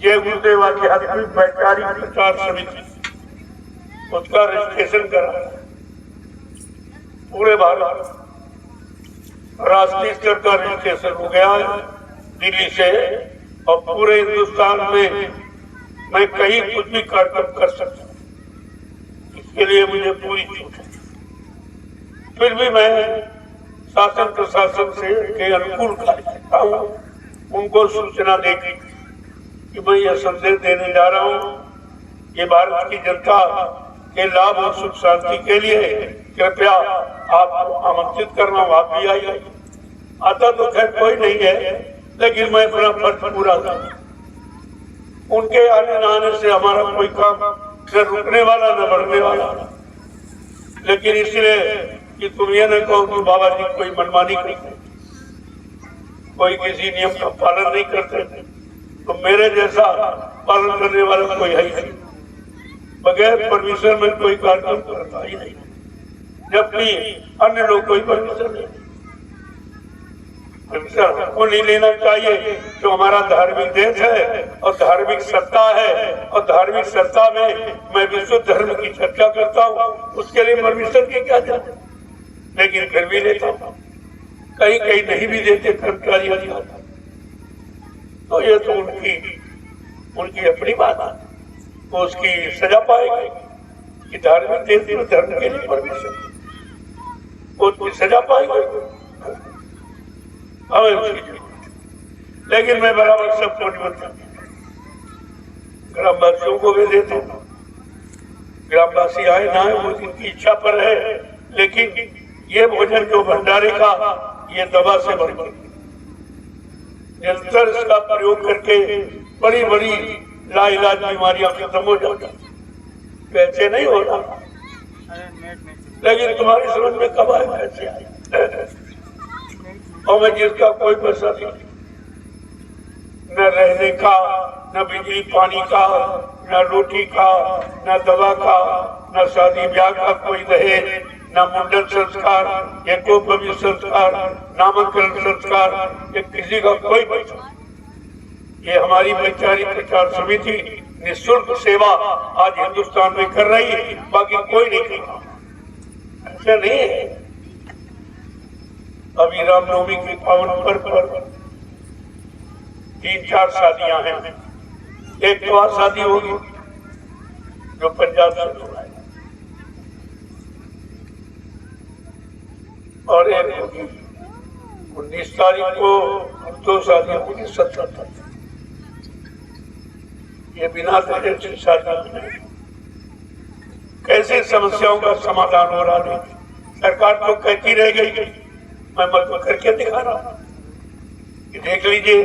जय गुरुदेव आध्यात्मिक वैचारिक प्रचार समिति, उसका रजिस्ट्रेशन करा पूरे भारत, राष्ट्रीय स्तर का रजिस्ट्रेशन हो गया है दिल्ली से, और पूरे हिंदुस्तान में मैं कहीं कुछ भी कार्यक्रम कर सकता हूँ, इसके लिए मुझे पूरी छूट है। फिर भी मैं शासन प्रशासन से के अनुकूल कार्य करता हूँ, उनको सूचना देगी कि मैं यह संदेश देने जा रहा हूँ, ये भारत की जनता के लाभ और सुख शांति के लिए कृपया आप आमंत्रित करना, आप भी आइए। आता तो खैर कोई नहीं है, लेकिन मैं अपना फर्ज पूरा करूँ। उनके आने न आने से हमारा कोई काम न रुकने वाला न बढ़ने वाला, लेकिन इसलिए कि तुम ये न कहो कि बाबा जी कोई मनमानी करते, कोई किसी नियम का पालन नहीं करते, तो मेरे जैसा पालन करने वाला कोई है ही नहीं। बगैर परमिशन में कोई कार्यक्रम करता ही नहीं, जबकि अन्य लोग कोई परमिशन नहीं, परमिशन हमको नहीं लेना चाहिए। जो हमारा धार्मिक देश है और धार्मिक सत्ता है, और धार्मिक सत्ता में मैं विश्व धर्म की चर्चा करता हूँ, उसके लिए परमिशन की क्या जरूरत, लेकिन फिर भी लेता हूँ। कहीं कहीं नहीं भी देते कर्मचारी अधिकारी, तो ये तो उनकी अपनी बात है, वो उसकी सजा पाएगी कि धार्मिक देश में धर्म के लिए परमिशन, वो उसकी सजा पाएगी। हमें उसकी जरूरत, लेकिन मैं बराबर सबको निमंत्रण ग्रामवासियों को भी देता हूँ। ग्रामवासी आए ना आए वो जिनकी इच्छा पर है, लेकिन ये भोजन जो भंडारे का ये दवा से भरपूर, निरंतर इसका प्रयोग करके बड़ी बड़ी लाइलाज बीमारियां खत्म हो जाती, वैसे नहीं हो रहा। लेकिन तुम्हारी समझ में कब आए कैसे आए? और मैं जिसका कोई पैसा नहीं, न रहने का, न बिजली पानी का, न रोटी का, न दवा का, न शादी ब्याह का कोई दहेज, न मुंडन संस्कार, या कोई संस्कार, नामकरण संस्कार, या किसी का कोई पैसा। ये हमारी वैचारिक प्रचार समिति निःशुल्क सेवा आज हिंदुस्तान में कर रही है, बाकी कोई नहीं कर रहा। ऐसा नहीं है। अभी रामनवमी के पावन पर्व पर 3-4 शादियां हैं। एक तो आज शादी होगी जो पंजाब से हुआ है, और एक होगी 19 तारीख को, 2 शादियां होगी 17 तारीख। ये बिना दहेज की शादी कैसे समस्याओं का समाधान हो रहा नहीं। सरकार तो कहती रह गई, मैं मतलब करके दिखा रहा हूँ कि देख लीजिए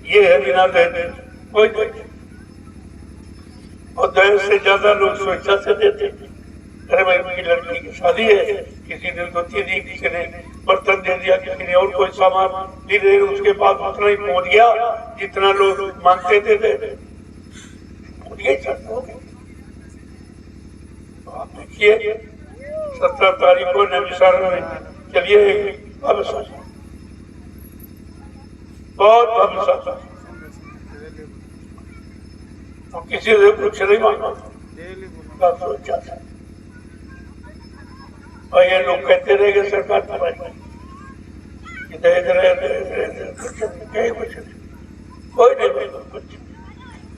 ये है बिना दहेज, कोई दहेज। और दहेज से ज्यादा लोग स्वेच्छा से देते। अरे भाई उनकी लड़की की शादी है, किसी ने धोती दी, किसी ने बर्तन दे दिया, किसी ने और कोई सामान, धीरे उसके पास उतना ही पहुंच गया जितना लोग मांगते थे। आप देखिए 17 तारीख को नैमिषारण्य में चलिए भव्य, बहुत भव्य, तो किसी से कुछ नहीं मांगा, सोचा था। और ये लोग कहते रह गए सरकार दहेज रहे, कुछ नहीं, कोई नहीं, कुछ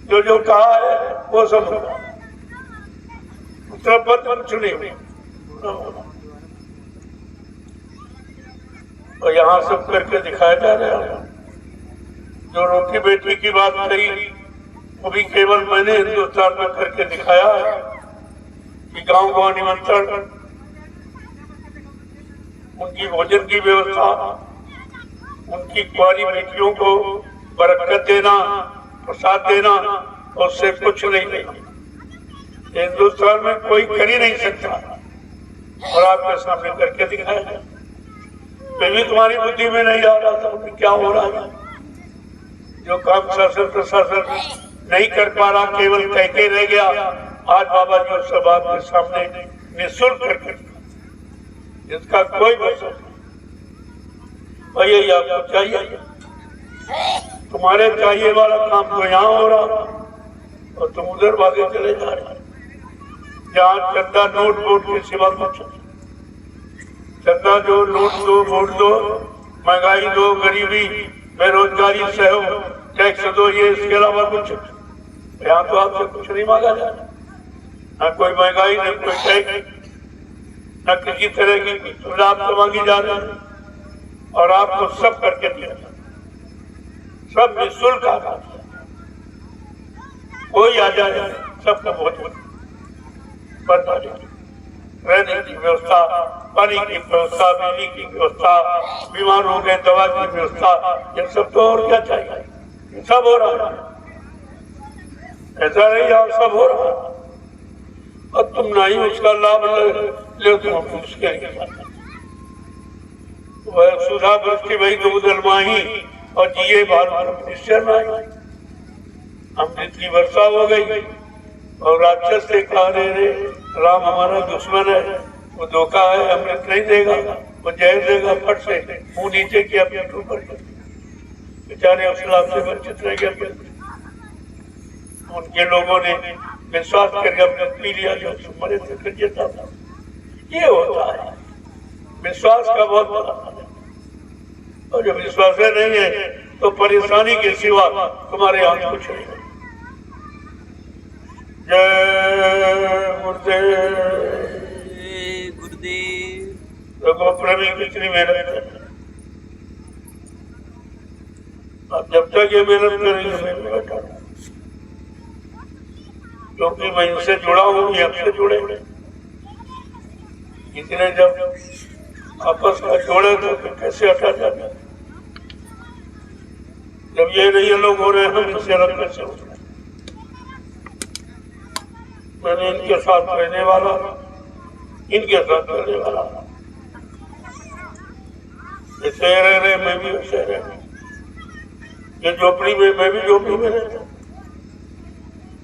जो कहा है वो सब उत्तरपत्र कुछ नहीं। और यहाँ सब करके दिखाया जा रहा है। जो रोटी बेटी की बात कही वो भी केवल मैंने हिंदुस्तान में करके दिखाया है कि गांव निमंत्रण, उनकी भोजन की व्यवस्था, उनकी कुंवारी बेटियों को बरकत देना, प्रसाद देना, और उससे कुछ नहीं। हिंदुस्तान में कोई कर ही नहीं सकता, और आपके सामने करके दिखाया। फिर भी तुम्हारी बुद्धि में नहीं आ रहा था क्या हो रहा है। जो काम शासन प्रशासन नहीं कर पा रहा, केवल कह के रह गया, आज बाबा जी उस सब आपके सामने निःशुल्क करके, जिसका कोई पैसा नहीं। और यही आपको चाहिए, तुम्हारे चाहिए वाला काम तो यहाँ हो रहा, और तुम उधर भागे चले जा रहे, जहाँ चंदा नोट वोट के सिवा कुछ। चंदा जो नोट दो, वोट दो, महंगाई दो, गरीबी, बेरोजगारी सहो, टैक्स दो, ये इसके अलावा कुछ। यहाँ तो आपसे कुछ नहीं मांगा जा रहा, न कोई महंगाई, न कोई टैक्स, न किसी तरह की सुविधा आपको मांगी जा रही है, और आपको सब करके दिया, सब निःशुल्क आ रहा। कोई आ जाए, सबका भोजन, रहने की व्यवस्था, पानी की व्यवस्था, बिजली की व्यवस्था, बीमार हो गए दवा की व्यवस्था, ये सब तो और क्या चाहिए, ये सब हो रहा है। ऐसा नहीं है, सब हो रहा है, और तुम नहीं उसका लाभ ले, तुम उसके सुधा वृष्टि वही दूधल माही, और जिये भारत निश्चय नहीं। हम जितनी वर्षा हो गई, और राक्षस से कहा रे राम हमारा दुश्मन है, वो धोखा है, अमृत नहीं देगा, वो जहर देगा, फट से मुंह नीचे किया, पेट ऊपर, बेचारे उस लाभ से वंचित रह गया। उनके लोगों ने विश्वास करके अपने पी लिया, जो मरे थे फिर जीता था। ये होता है, विश्वास का बहुत बड़ा, और जब विश्वास नहीं है तो परेशानी के सिवा तुम्हारे हाथ कुछ नहीं। जय गुरुदेव। देखो प्रवीण कितनी मेहनत है। अब जब तक ये मेहनत करेंगे मैं बैठा, क्योंकि मैं इनसे जुड़ा हूँ, ये हमसे जुड़े। इतने जब आपस में जोड़े तो कैसे हटा जाता। जब ये नहीं लोग हो रहे हैं, हम इनसे अलग कैसे हो रहे। मैंने इनके साथ रहने वाला, इनके साथ रहने वाला, जैसे रह रहे मैं भी वैसे रह। ये झोपड़ी में, मैं भी झोपड़ी में रहता।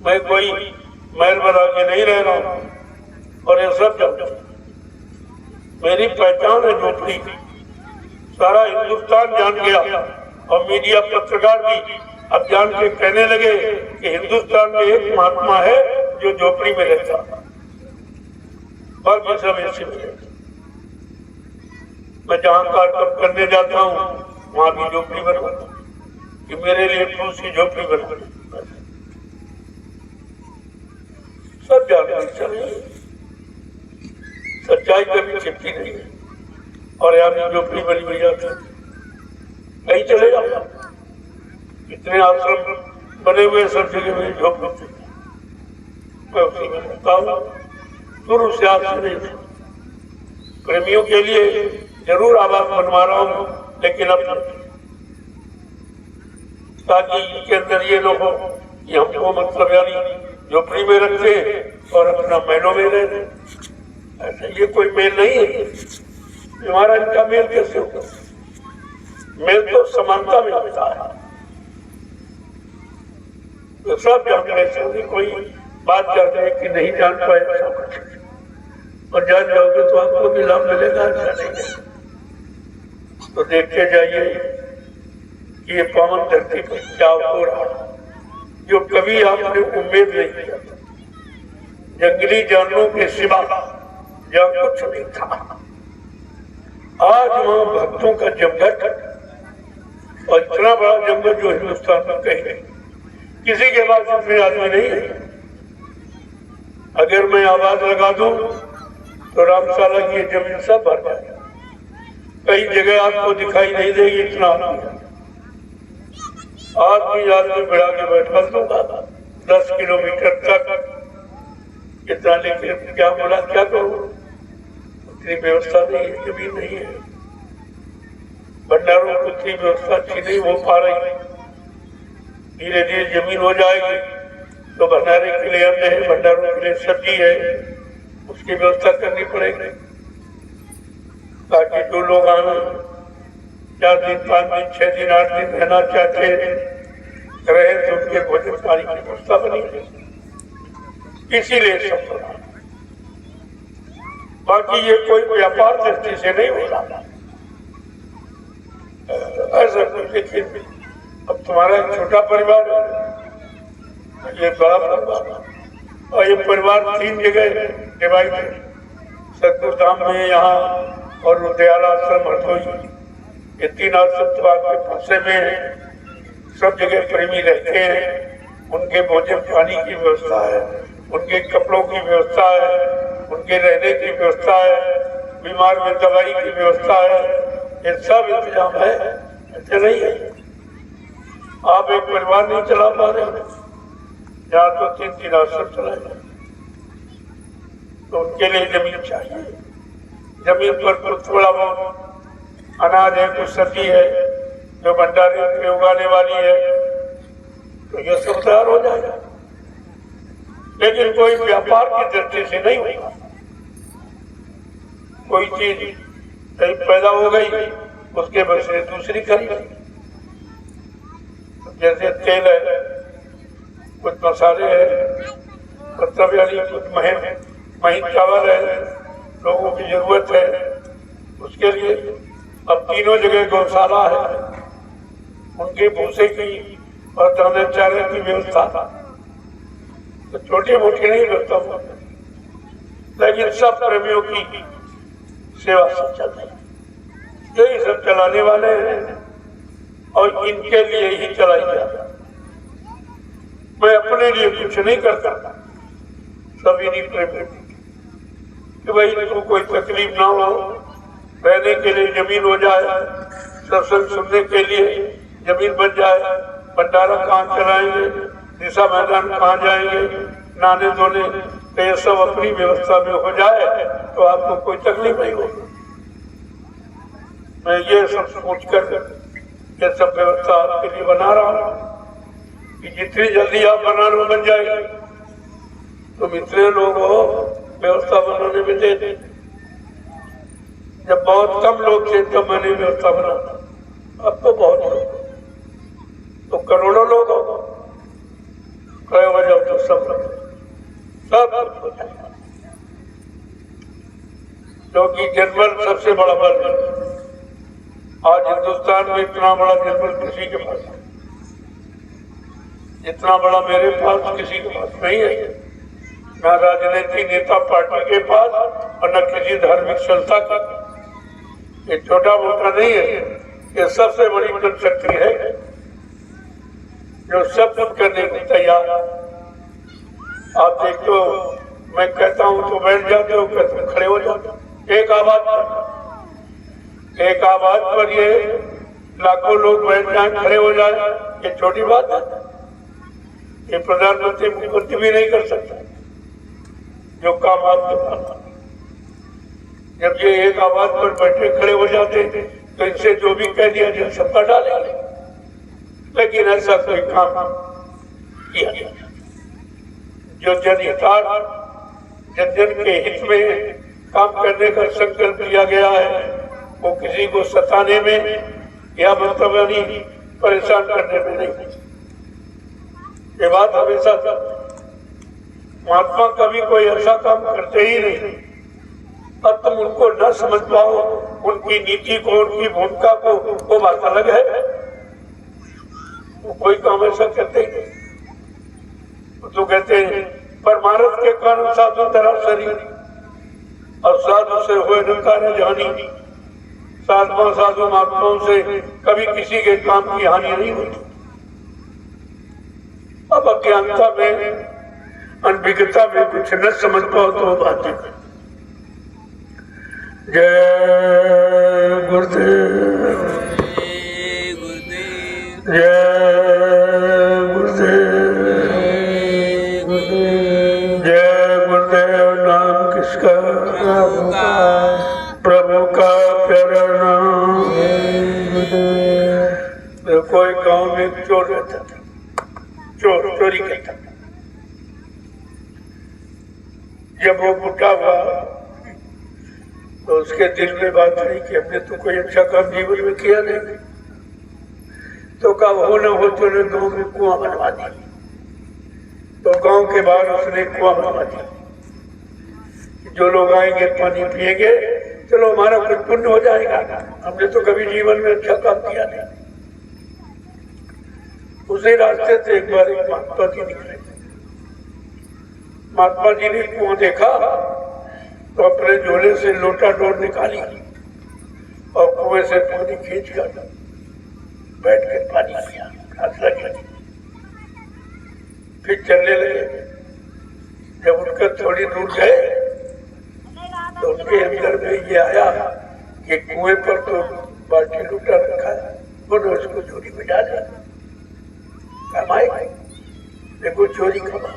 मैं कोई महल बना के नहीं रह रहा हूँ, और ये सब जानते। मेरी पहचान है झोपड़ी की। सारा हिंदुस्तान जान गया, और मीडिया पत्रकार भी अब जान के कहने लगे कि हिंदुस्तान में एक महात्मा है जो झोपड़ी में रहता, बाकी सब ऐसे में रहता। मैं जहाँ कार्यक्रम करने जाता हूँ वहां भी झोपड़ी बनवाता हूँ कि मेरे लिए दूसरी झोपड़ी बना। सब जानते चले, सच्चाई कभी छिपती नहीं है। और यहाँ भी झोपड़ी बनी हुई जाती, कहीं चले जाता। इतने आश्रम बने हुए सब जगह में झोपड़ी, मैं उसी में रहता हूँ। शुरू से आज से नहीं। प्रेमियों के लिए जरूर आवास बनवा रहा हूँ, लेकिन अब ताकि इनके अंदर ये लोग हो कि हमको मतलब यानी झोपड़ी में रखते और अपना महलों में रहते। ऐसा ये कोई मेल नहीं है। हमारा इनका मेल कैसे होगा? मेल तो समानता में होता है। तो सब जानते हैं, कोई बात जानते हैं कि नहीं जान पाए सब कुछ, और जान जाओगे तो आपको भी लाभ मिलेगा। अच्छा नहीं है तो देखते जाइए कि ये पावन धरती पर क्या हो रहा है, जो कभी आपने उम्मीद नहीं किया। जंगली जानवरों के सिवा जहाँ कुछ नहीं था, आज वहाँ भक्तों का जमघट, और इतना बड़ा जंगल जो हिंदुस्तान में कहीं नहीं, किसी के पास इतने आदमी नहीं है। अगर मैं आवाज लगा दूं तो रामशाला की जमीन सब भर जाए। कई जगह आपको दिखाई नहीं देगी, इतना आदमी बढ़ा के बैठा दूंगा 10 किलोमीटर तक। इतना लेकिन क्या बोला, क्या करूं, उतनी व्यवस्था नहीं है, जमीन नहीं है। भंडारों की उतनी व्यवस्था अच्छी नहीं हो पा रही। धीरे धीरे जमीन हो जाएगी तो भंडारे के लिए अन्न है, भंडारों के लिए सब्जी है, उसकी व्यवस्था करनी पड़ेगी ताकि जो लोग आना 4 दिन 5 दिन 6 दिन 8 दिन रहना चाहते रहे तो उनके भोजन पानी की व्यवस्था बनी। इसीलिए सब बना। बाकी ये कोई व्यापार दृष्टि से नहीं हो रहा ऐसा कुछ। लेकिन अब तुम्हारा एक छोटा परिवार है, ये बड़ा परिवार, और ये परिवार 3 जगह डिवाइड है। सतगुरु धाम में यहाँ और रुद्रयाला आश्रम हरदोई, ये 3 आश्रम तो आपके फंसे में है। सब जगह प्रेमी रहते हैं, उनके भोजन पानी की व्यवस्था है, उनके कपड़ों की व्यवस्था है, उनके रहने की व्यवस्था है, बीमार में दवाई की व्यवस्था है, ये सब इंतजाम है। ऐसे नहीं है आप एक परिवार नहीं चला पा रहे, यहाँ तो 3 आश्रम चलाए, तो उनके लिए जमीन चाहिए। जमीन पर कुछ थोड़ा बहुत अनाज है, कुछ सब्जी है जो भंडारे में उगाने वाली है, तो ये सब तैयार हो जाएगा। लेकिन कोई व्यापार की दृष्टि से नहीं होगा। कोई चीज कहीं पैदा हो गई, उसके बदले दूसरी खरीद। जैसे तेल है, कुछ मसाले है, मतलब यानी कुछ महीन चावल है, लोगों की जरूरत है, उसके लिए अब 3 जगह गौशाला है, उनके भूसे की और दाने चारे की व्यवस्था। तो छोटी मोटी नहीं व्यवस्था, लेकिन सब प्रेमियों की सेवा से चल रही। यही सब चलाने वाले हैं, और इनके लिए ही चलाई जाती। मैं अपने लिए कुछ नहीं करता, सब इन्हीं प्रेम कि भाई इनको कोई तकलीफ ना हो, रहने के लिए जमीन हो जाए, सत्संग सुनने के लिए जमीन बन जाए, भंडारा कहाँ चलाएंगे, दिशा मैदान कहाँ जाएंगे, नहाने धोने, तो ये सब अपनी व्यवस्था में हो जाए तो आपको कोई तकलीफ नहीं होगी। मैं ये सब सोचकर ये सब व्यवस्था आपके लिए बना रहा हूँ कि जितनी जल्दी आप बनाने बन जाएगी। तुम इतने लोग हो, व्यवस्था बनाने में दे दे। जब बहुत कम लोग थे तब मैंने व्यवस्था बनाया, अब तो बहुत लोग, तो करोड़ों लोग हो, कई वजह तो सब क्योंकि जनबल सबसे बड़ा बल है। आज हिंदुस्तान में इतना बड़ा जनबल किसी के पास है, इतना बड़ा मेरे पास किसी के पास नहीं है, न राजनीतिक नेता पार्टी के पास और न किसी धार्मिक संस्था का। ये छोटा मोटा नहीं है, ये सबसे बड़ी जनशक्ति है जो सब कुछ करने को तैयार है। आप देखते हो, मैं कहता हूं तो बैठ जाते हो, कहते खड़े हो जाते हो। एक आवाज पर ये लाखों लोग बैठ जाए, खड़े हो जाए, ये छोटी बात है। ये प्रधानमंत्री मुख्यमंत्री भी नहीं कर सकता जो काम आपके पास। जब ये एक आवाज पर बैठे खड़े हो जाते तो इनसे जो भी कह दिया जाए सबका डालेंगे, लेकिन ऐसा कोई काम किया गया जो जनहितार्थ, जन के हित में काम करने का संकल्प लिया गया है, वो किसी को सताने में या मतलब नहीं परेशान करने में नहीं। ये बात हमेशा महात्मा कभी कोई ऐसा काम करते ही नहीं और तुम उनको न समझ पाओ, उनकी नीति को, उनकी भूमिका को, वो बात अलग है। वो कोई काम ऐसा करते ही नहीं। तो कहते हैं परमारथ के कारण साधु तरह शरीर और साधु से हुए न कार्य हानि। साधु महात्माओं से कभी किसी के काम की हानि नहीं होती। अब अज्ञानता में, अनभिज्ञता में कुछ न समझ पाओ तो बात है। जय गुरुदेव, जय गुरुदेव, जय गुरुदेव। नाम किसका? प्रभु का प्यारा नाम। कोई गांव में एक चोर रहता था, चोरी करता था। जब वो बुढ़ा हुआ तो उसके दिल में बात आई कि हमने तो कोई अच्छा काम जीवन में किया नहीं। तो कहा हो न हो तो ने गांव में कुआं बनवा दिया। तो गांव के बाहर उसने कुआं बनवा दिया, जो लोग आएंगे पानी पिएंगे, चलो हमारा कुछ पुण्य हो जाएगा, हमने तो कभी जीवन में अच्छा काम किया नहीं। उसी रास्ते से एक बार एक महात्मा जी निकले। महात्मा जी ने कुआं देखा तो अपने झोले से लोटा डोर निकाली और कुएं से पानी खींच कर बैठ कर पानी पिया, प्यास लगी। फिर चलने लगे। जब उनका थोड़ी दूर गए तो उनके अंदर में ये आया कि कुएं पर तो बाल्टी लोटा रखा है, उन्होंने उसको झोली में डाला। कमाए देखो चोरी कमा।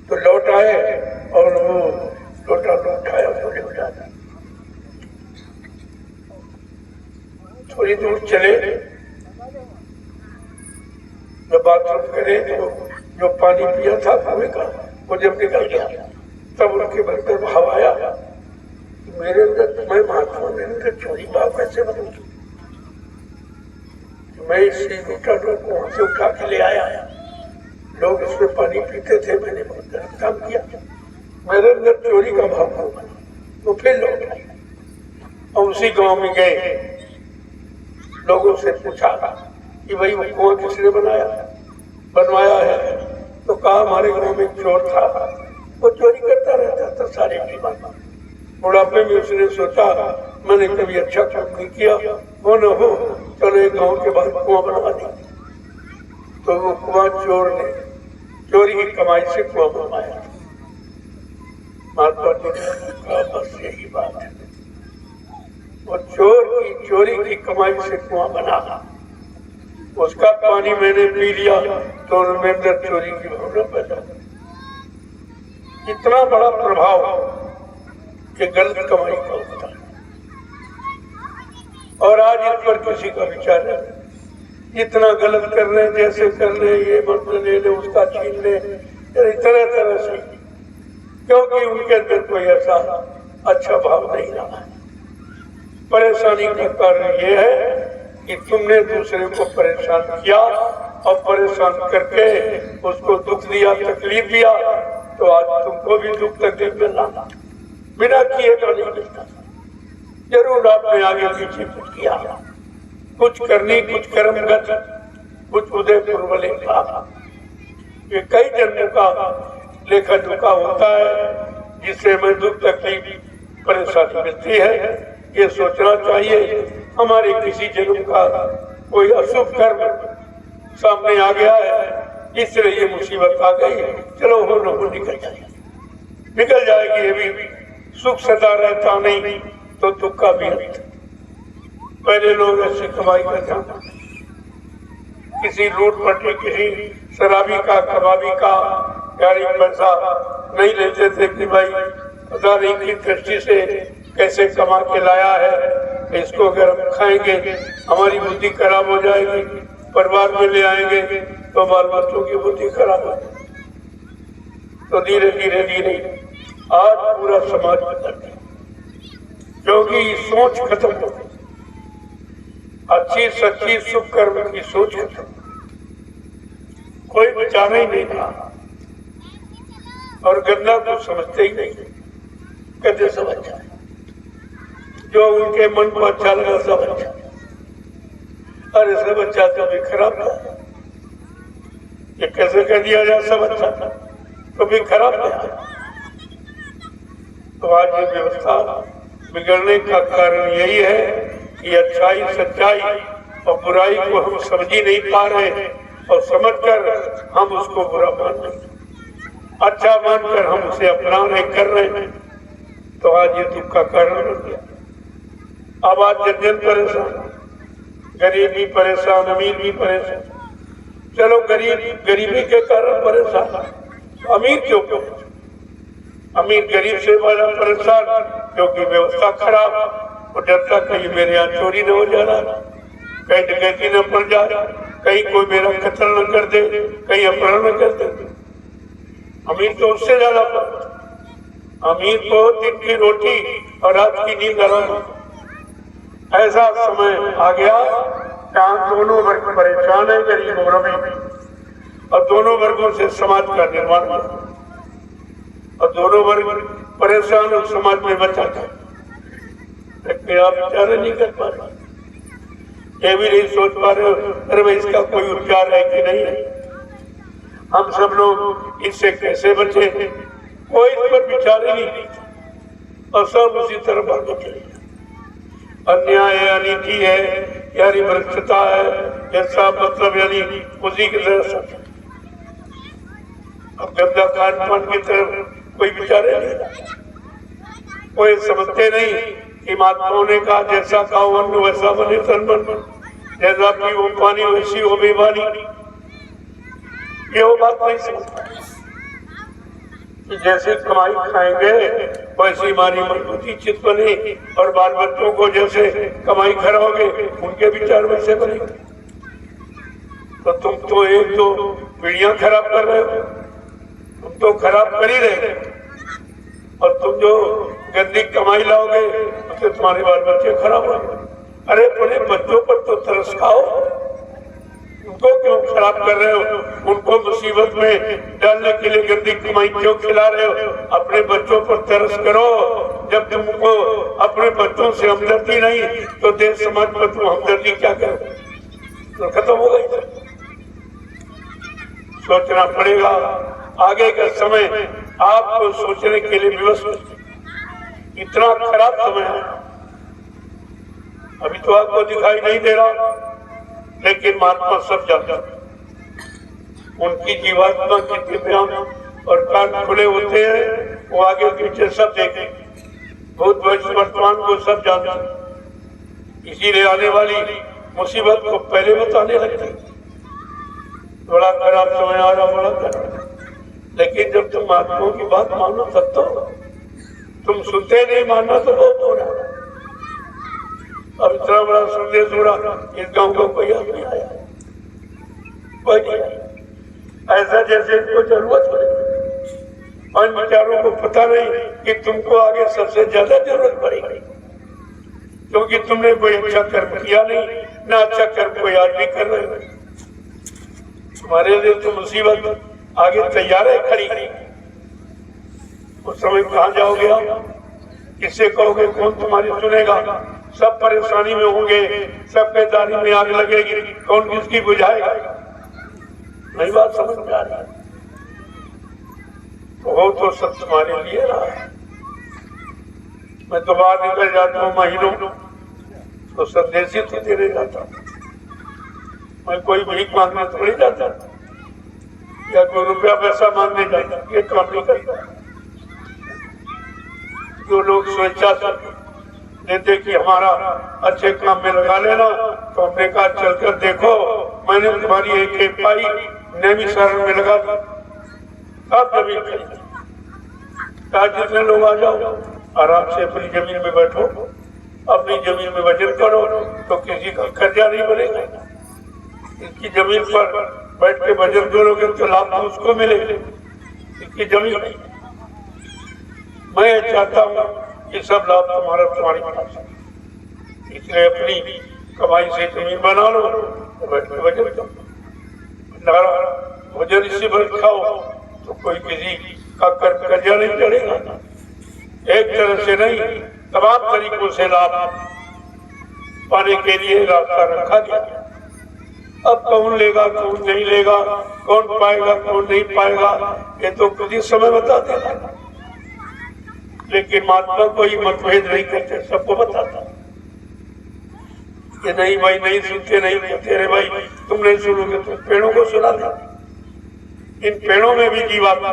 तो लौट आए और वो लोटा उठाया, चोरी हो जाता। थोड़ी दूर चले, जब बाथरूम करे तो जो पानी पिया था कुएं का वो जब निकल गया तब उनके मन पर भाव आया, मेरे अंदर, मैं महात्मा मेरे अंदर चोरी भाव कैसे बनूंगी। मैं इस लोटा डोर को वहां से उठा के ले आया, लोग इसमें पानी पीते थे, मैंने बहुत गलत काम किया, मेरे अंदर चोरी का भाव हो गया। तो फिर लौट आए और उसी गांव में गए, लोगों से पूछा कि भाई वो कुआं किसने बनवाया है। तो कहा हमारे गांव में एक चोर था, वो चोरी करता रहता था सारे जीवन। बुढ़ापे में उसने सोचा मैंने कभी अच्छा काम नहीं किया, वो न हो, चलो एक गांव के बाद कुआं बनवा दी। तो वो कुआं चोर ने चोरी की कमाई से कुआं बनवाया। महात्मा जी ने कहा बस यही बात है, वो चोर की चोरी की कमाई से कुआं बना, उसका पानी मैंने पी लिया तो उनमें अंदर चोरी की भावना पैदा। इतना बड़ा प्रभाव कि गलत कमाई का होता है। और आज इस पर किसी का विचार नहीं, इतना गलत कर रहे, जैसे कर ले, ये मंत्र ले ले, उसका छीन ले, तरह तरह से, क्योंकि उनके अंदर कोई ऐसा अच्छा भाव नहीं रहा है। परेशानी का कारण ये है कि तुमने दूसरे को परेशान किया और परेशान करके उसको दुख दिया, तकलीफ दिया, तो आज तुमको भी दुख तकलीफ मिलना, बिना किए का नहीं मिलता। जरूर आपने आगे पीछे कुछ किया, कुछ करनी, कुछ कर्मगत, कुछ उदयपुर वाले का, ये कई जन्मों का लेखा जोखा होता है जिससे हमें दुख तकलीफ परेशानी मिलती है। ये सोचना चाहिए हमारे किसी जन्म का कोई अशुभ कर्म सामने आ गया है, इसलिए ये मुसीबत आ गई, चलो हो न हो निकल जाएगी। ये भी सुख सदा रहता नहीं तो दुख का भी अंत। पहले लोग ऐसे कमाई का ध्यान, किसी लूट पट्टी, किसी शराबी का, कबाबी का गाड़ी पैसा नहीं लेते थे कि भाई पता नहीं की दृष्टि से कैसे कमा के लाया है, इसको अगर हम खाएंगे हमारी बुद्धि खराब हो जाएगी, परिवार में ले आएंगे तो बाल बच्चों की बुद्धि खराब हो जाएगी। तो धीरे धीरे धीरे आज पूरा समाज बदल गया, क्योंकि सोच खत्म हो गई, अच्छी सच्ची सुख कर्म की सोच खत्म, कोई बचाना ही नहीं था। और गंदा कुछ समझते ही नहीं, कहते सब अच्छा है, जो उनके मन को अच्छा लगा सब अच्छा। अरे सब अच्छा तो भी खराब था, ये कैसे कह दिया जाए सब अच्छा था तो भी खराब था। तो आज ये व्यवस्था बिगड़ने का कारण यही है कि अच्छाई सच्चाई और बुराई को हम समझ ही नहीं पा रहे, और समझकर हम उसको बुरा मान रहे, अच्छा मानकर हम उसे अपना नहीं कर रहे हैं, तो आज ये दुख का कारण बन गया। अब आज जन जन परेशान, गरीब भी परेशान, अमीर भी परेशान। चलो गरीबी के कारण परेशान, अमीर क्यों परेशान? अमीर गरीब से बड़ा परेशान क्योंकि व्यवस्था खराब, और डरता कहीं मेरे यहाँ चोरी न हो जाना, कहीं डकैती न पड़ जाए, कहीं कोई मेरा कत्ल न कर दे, कहीं अपहरण न कर दे। अमीर तो उससे ज्यादा पड़ता, अमीर को दिन की रोटी और रात की नींद आराम। ऐसा समय आ गया जहाँ दोनों वर्ग परेशान है, गरीब और अमीर, और दोनों वर्गों से समाज का निर्माण हो, और दोनों वर्ग परेशान और समाज में बचा था। आप विचार नहीं कर पा रहे, ये भी नहीं सोच पा रहे हो अरे भाई इसका कोई उपचार है कि नहीं है, हम सब लोग इससे कैसे बचे, कोई इस पर विचार ही नहीं, और सब उसी तरफ आगे चले। अन्याय है, अनीति है, यानी भ्रष्टता है, ऐसा मतलब यानी उसी की तरफ। अब गंदा खान पान की तरफ कोई विचार नहीं, कोई समझते नहीं कि महात्माओं ने कहा जैसा खाओ अन्न वैसा बने तन मन, जैसा पी वो पानी वैसी हो बेबानी। ये वो बात नहीं समझता कि जैसे कमाई खाएंगे वैसी हमारी मजबूती चित बने, और बाल बच्चों को जैसे कमाई कराओगे उनके विचार वैसे बनेंगे। तो तुम तो एक दो पीढ़ियां खराब कर रहे हो, तुम तो खराब कर ही रहे, और तुम जो गंदी कमाई लाओगे तो तुम्हारे बाल बच्चे खराब होंगे। अरे अपने बच्चों पर तो तरस खाओ, उनको क्यों खराब कर रहे हो, उनको मुसीबत में डालने के लिए गंदी कमाई क्यों खिला रहे हो? अपने बच्चों पर तरस करो। जब तुमको अपने बच्चों से हमदर्दी नहीं तो देश समाज पर तुम हमदर्दी क्या करो? तो खत्म हो गई। सोचना पड़ेगा, आगे का समय आपको सोचने के लिए विवश, इतना खराब समय है, अभी तो आपको दिखाई नहीं दे रहा, लेकिन महात्मा सब जानते। उनकी जीवात्मा की दिव्या और कान खुले होते हैं, वो आगे पीछे सब देखे, भूत भविष्य वर्तमान को सब जानते। इसीलिए आने वाली मुसीबत को पहले बताने लगते। बड़ा खराब समय आ रहा, बड़ा खराब। लेकिन जब तुम महात्माओं की बात मानो तब तो, तुम सुनते नहीं, मानना तो बहुत हो रहा। अब इतना बड़ा संदेश हो रहा, इस गांव को कोई याद नहीं आया, कोई नहीं आया। ऐसा जैसे इनको जरूरत पड़ेगी, और विचारों को पता नहीं कि तुमको आगे सबसे ज्यादा जरूरत पड़ेगी, क्योंकि तुमने कोई अच्छा कर्म किया नहीं, ना अच्छा कर्म कोई आज भी कर रहे हो। तुम्हारे लिए तो मुसीबत आगे तैयार है खड़ी। उस समय कहाँ जाओगे आप, किससे कहोगे, कौन तुम्हारी सुनेगा? सब परेशानी में होंगे, सबके दारी में आग लगेगी, कौन किसकी बुझाएगा? नहीं बात समझ में आ रही? वो तो सब तुम्हारे लिए रहा है। मैं तो बाहर निकल जाता हूँ महीनों, तो संदेश ही तो देने जाता हूँ। मैं कोई भीख मांगने थोड़ी जाता या कोई रुपया पैसा मांगने जाता, ये काम नहीं करता। जो लोग स्वेच्छा से देते कि हमारा अच्छे काम में लगा लेना, तो हमने कहा चलकर देखो, मैंने तुम्हारी एक पाई नैमी शरण में लगा दी, आप जमीन खरीदी। जितने लोग आ जाओ, आराम से अपनी जमीन में बैठो, अपनी जमीन में वजन करो, तो किसी का कर्जा नहीं बनेगा। इसकी जमीन पर बैठ के वजन करोगे तो लाभ तो उसको मिलेगा, इसकी जमीन नहीं। मैं चाहता हूँ कि सब लाभ तुम्हारी पास है, इसलिए अपनी कमाई से जमीन बना लो, तो बैठ के वजन करो, भोजन इसी भर खाओ, तो कोई किसी का कर्जा नहीं चढ़ेगा। एक तरह से नहीं, तमाम तरीकों से लाभ पाने के लिए रास्ता रखा गया। अब कौन लेगा, कौन नहीं लेगा, कौन पाएगा, कौन नहीं पाएगा, ये तो कुछ ही समय बता देगा। लेकिन महात्मा कोई मतभेद नहीं करते, सबको बताता कि नहीं भाई, नहीं सुनते, नहीं कहते। अरे भाई, तुम नहीं सुनोगे, तुम पेड़ों को सुना दो। इन पेड़ों में भी जीवात्मा,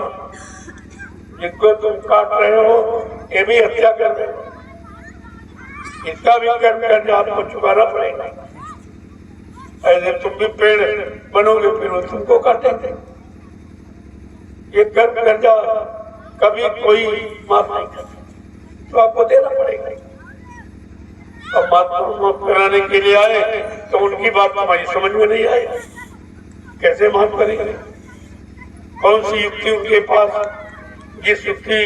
जिनको तुम काट रहे हो, ये भी हत्या कर रहे हो, इसका भी कर्म करने आपको चुकाना पड़ेगा। ऐसे तुम भी पेड़ बनोगे, फिर वो तुमको काटेंगे। ये कर्म कर्जा कभी कोई माफ नहीं करता, तो आपको देना पड़ेगा। अब महात्मा माफ कराने के लिए आए, तो उनकी बात हमारी समझ में नहीं आई, कैसे माफ करेंगे? कौन सी युक्ति उनके पास, जिस युक्ति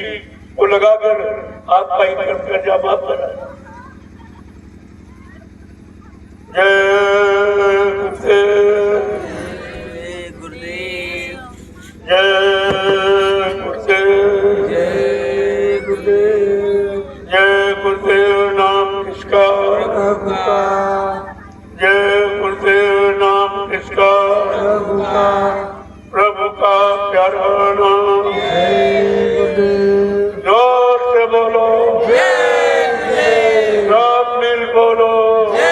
को लगाकर आपका ही कर्म कर्जा माफ करा। जय गुरुदेव, जय गुरुदेव, जय गुरुदेव, जय गुरुदेव। नाम किसका? प्रभु का। जय गुरुदेव। नाम किसका? प्रभु का। प्रभु का प्यारा नाम। जय गुरुदेव। जोर से बोलो जय गुरुदेव, सब मिल बोलो जय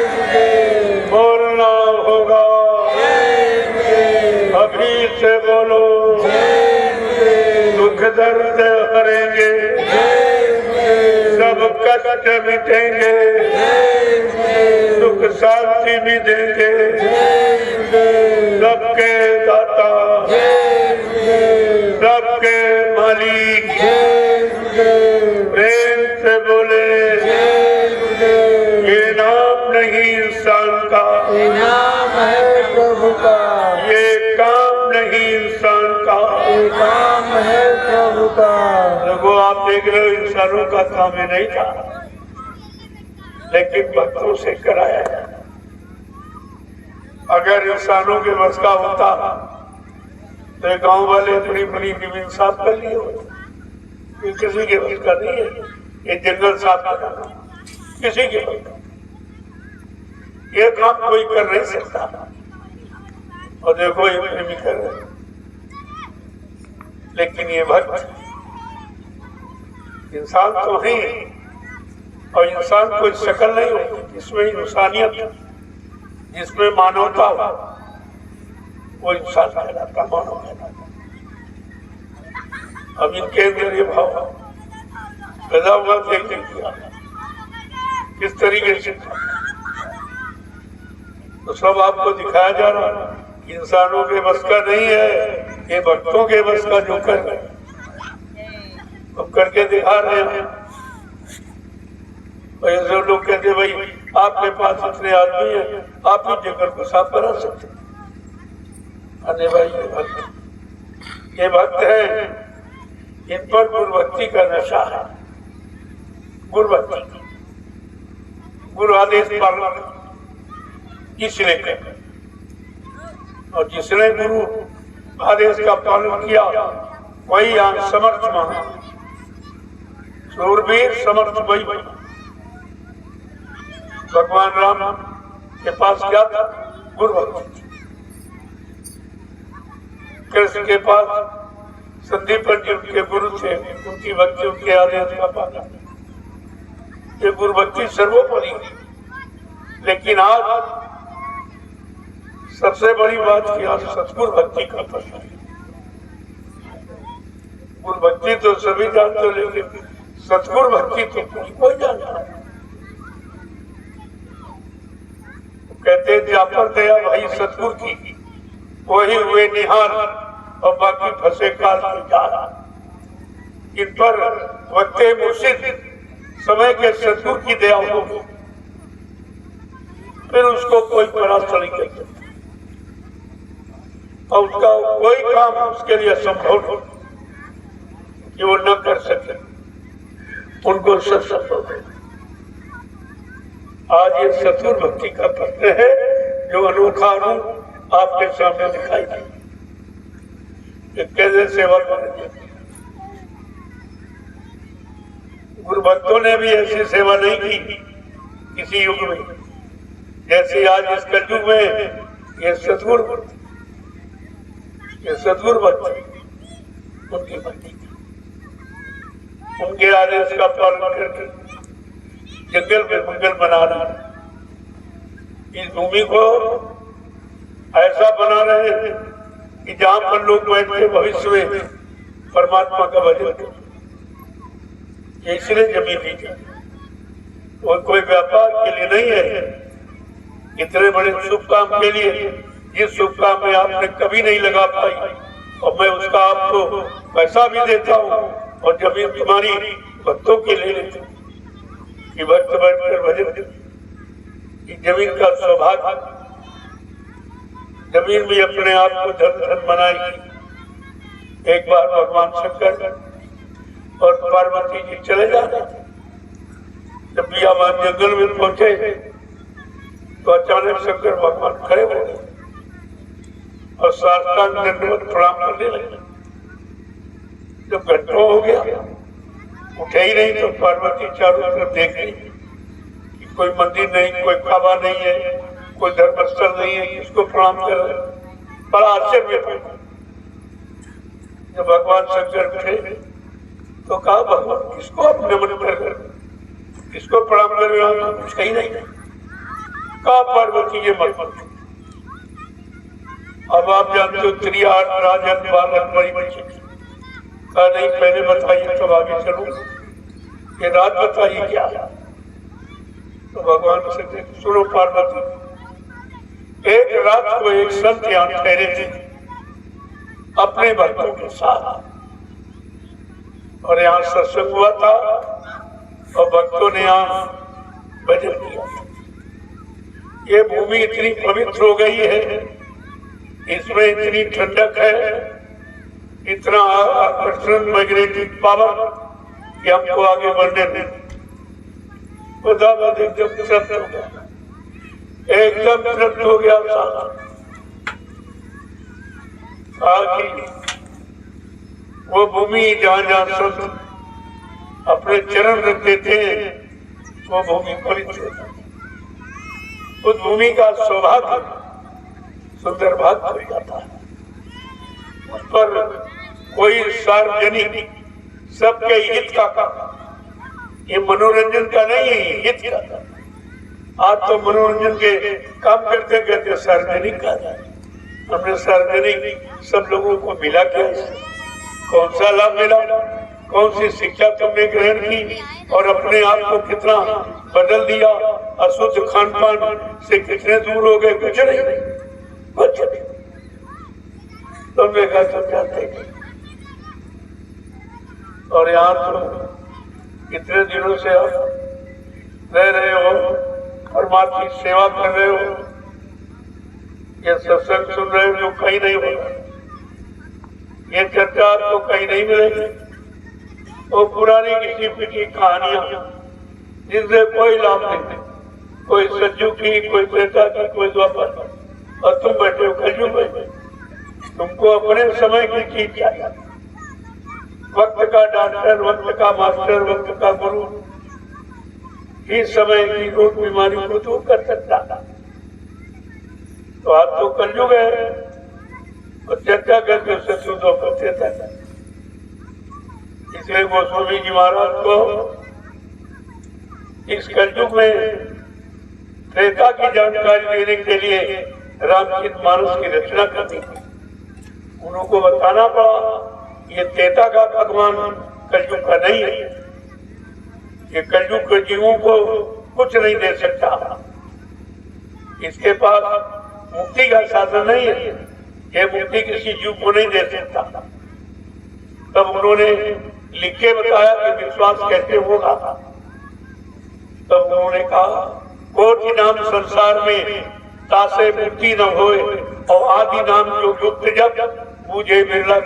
गुरुदेव। बोलना होगा जय गुरुदेव, अभी से बोलो जय गुरुदेव। दुख दर्द हरेंगे जय गुरुदेव, सब कष्ट मिटेंगे जय गुरुदेव, सुख शांति भी देंगे जय गुरुदेव। सबके दाता जय गुरुदेव, सबके मालिक जय गुरुदेव। प्रेम से बोले जय गुरुदेव। ये नाम नहीं इंसान का, ये नाम है प्रभु का। ये काम नहीं इंसान का, ये काम है प्रभु का। देखो, आप देख रहे हो, इंसानों का काम ही नहीं था, लेकिन भक्तों से कराया जाए। अगर इंसानों के बस का होता तो गांव वाले बड़ी बड़ी जमीन साफ कर लिए होते। किसी के बस का नहीं है ये जंगल साफ करना, किसी के बस का। ये काम कोई कर नहीं सकता, और देखो ये प्रेमी कर रहे। लेकिन ये भक्त इंसान तो ही, और इंसान कोई शक्ल नहीं होती जिसमें इंसानियत, जिसमें मानवता हो, वो इंसान कहलाता, मानव कहलाता। अब इनके अंदर ये भाव पैदा हुआ, देखने किया किस तरीके से, तो सब आपको दिखाया जा रहा है। इंसानों के बस का नहीं है, ये भक्तों के बस का जो कर रहे हैं, अब करके दिखा रहे हैं। और ऐसे लोग कहते भाई आपके पास इतने आदमी हैं, आप ही जगह को साफ करा सकते। अरे भाई ये भक्त है, इन पर गुरुभक्ति का नशा है। गुरुभक्ति, गुरु आदेश पालन इसलिए कहते, और जिसने गुरु आदेश का पालन किया वही यहाँ समर्थ माना, शूरवीर समर्थ वही। भगवान राम के पास क्या था? गुरुभक्ति। कृष्ण के पास संदीपन जी उनके गुरु थे, उनकी भक्ति, उनके आदेश का पालन। ये गुरुभक्ति सर्वोपरि है। लेकिन आज सबसे बड़ी बात की आज सतगुरु भक्ति का प्रश्न है। गुरु भक्ति तो सभी जानते, लेकिन सतगुरु भक्ति तो कोई जानता है। कहते जापर दया भाई सतगुरु की, वही हुए निहार और बाकी फंसे काल में जा रहा। इन पर वक्ते मुर्शिद समय के सतगुरु की दया हो, फिर उसको कोई परास्त नहीं कर सकता और उसका कोई काम उसके लिए असंभव हो कि वो न कर सके, उनको सब संभव है। आज ये सतगुरु भक्ति का प्रश्न है जो अनोखा रूप आपके सामने दिखाई दे। कैसे सेवा करेंगे? गुरु भक्तों ने भी ऐसी सेवा नहीं की किसी युग में, जैसे आज इस कलयुग में ये सतगुरु भक्ति उनकी भक्ति, उनके आदेश का पालन करके जंगल में मंगल बना रहे, इस भूमि को ऐसा बना रहे हैं कि जहां पर लोग बैठ के भविष्य में परमात्मा का भजन करें। इसलिए जमीन दी जाए, और कोई व्यापार के लिए नहीं है, इतने बड़े शुभ काम के लिए। जिस शुभ काम में आपने कभी नहीं लगा पाई, और मैं उसका आपको पैसा भी देता हूँ, और जमीन तुम्हारी भक्तों के ले लेता हूँ कि भक्त बैठकर भजन। जमीन का सौभाग्य, जमीन भी अपने आप को धन धन बनाएगी। एक बार भगवान शंकर और पार्वती जी चले जाते थे, जब बियाबान जंगल में पहुंचे तो अचानक शंकर भगवान खड़े हो गए और साष्टांग दंडवत प्रणाम करने लगे। जब घंटों हो गया उठे ही नहीं, तो पार्वती चारों तरफ देख रही कि कोई मंदिर नहीं, कोई खाबा नहीं है, कोई धर्मस्थल नहीं है, किसको प्रणाम कर रहे। बड़ा आश्चर्य था। जब भगवान शंकर उठे तो कहा भगवान किसको आप नमन कर रहे, किसको प्रणाम कर रहे हो? कुछ कहीं नहीं। कहा पार्वती ये मत। अब आप जानते हो त्रियाट राजन बालक बड़ी बच्ची। कहा नहीं, पहले बताइए तब आगे चलूं। ये रात बताइए क्या है? तो भगवान से सुनो पार्वती, एक रात को एक संत यहाँ ठहरे थे अपने भक्तों के साथ, और यहाँ सत्संग हुआ था और भक्तों ने यहाँ भजन किया। ये भूमि इतनी पवित्र हो गई है, इसमें इतनी ठंडक है, इतना आकर्षण मैग्नेटिक पावर कि हमको आगे बढ़ने में एकदम तृप्त हो गया, एकदम तृप्त हो गया। आगे वो भूमि जहाँ जहाँ संत अपने चरण रखते थे, वो भूमि पवित्र है। उस भूमि का सौभाग्य सुंदर भाग हो जाता है। उस पर कोई सार्वजनिक सबके हित का काम ये मनोरंजन का नहीं है, हित का था। आज तो मनोरंजन के काम करते करते सार्वजनिक का था। हमने सार्वजनिक सब लोगों को मिला क्या? कौन सा लाभ मिला? कौन सी शिक्षा तुमने ग्रहण की और अपने आप को कितना बदल दिया? अशुद्ध खान पान से कितने दूर हो गए? कुछ नहीं, कुछ नहीं। तुमने कहा समझाते और यहाँ तो कितने दिनों से आप रह रहे हो, परमात्मा की सेवा कर रहे हो, ये सत्संग सुन रहे हो जो कहीं नहीं होगा, ये चर्चा आपको कहीं नहीं मिलेगी। वो पुरानी किसी पिछली कहानियां जिनसे कोई लाभ नहीं, कोई सज्जू की, कोई त्रेता की, कोई द्वापर, और तुम बैठे हो कलयुग में। तुमको अपने समय की चीज चाहिए, वक्त का डॉक्टर, वक्त का मास्टर, वक्त का गुरु ही समय की रोग बीमारी को दूर कर सकता था। तो आज तो कलयुग है और चर्चा करके सत्सुदों करते थे। इसलिए गोस्वामी जी महाराज को इस कलयुग में त्रेता की जानकारी देने के लिए रामचरित मानस की रचना करनी थी। उनको बताना पड़ा ये त्रेता का भगवान कलयुग का नहीं है, ये कलयुग के जीवों को कुछ नहीं दे सकता, इसके पास मुक्ति का साधन नहीं है, ये मुक्ति किसी जीव को नहीं दे सकता। तब उन्होंने लिख के बताया कि विश्वास कैसे होगा। तब उन्होंने कहा कोटि नाम संसार में तासे मुक्ति न होए और आदि नाम जो युक्त जब मुझे बिरला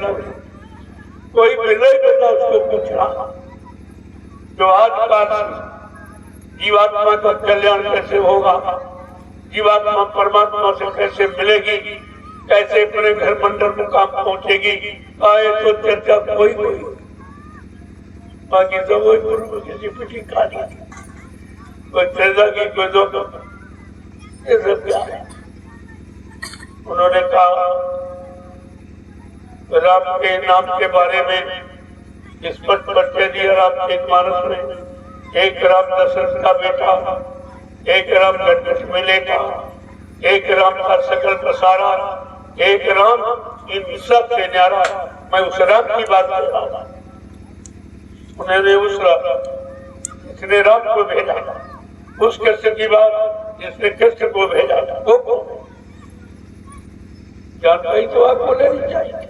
कोई बिरला ही बिरला उसको पूछ रहा जो आज का जीवात्मा का कल्याण कैसे होगा, जीवात्मा परमात्मा से कैसे मिलेगी, कैसे अपने घर मंडल मुकाम पहुंचेगी। आए तो चर्चा कोई बाकी तो वही पूर्व किसी पिछली कहानी, कोई त्रेता की, कोई दो, ये सब क्या है। उन्होंने कहा राम के नाम के बारे में स्पष्ट परिचय दिया रामचरितमानस में। एक राम दशरथ का बेटा, एक राम गढ़ में लेटा, एक राम का सकल प्रसारा, एक राम इन सब से न्यारा। मैं उस राम की बात कर रहा था। उन्होंने उस राम जिसने राम को भेजा, उस कृष्ण की बात जिसने कृष्ण को भेजा, वो कौन? जानकारी तो आपको लेनी चाहिए।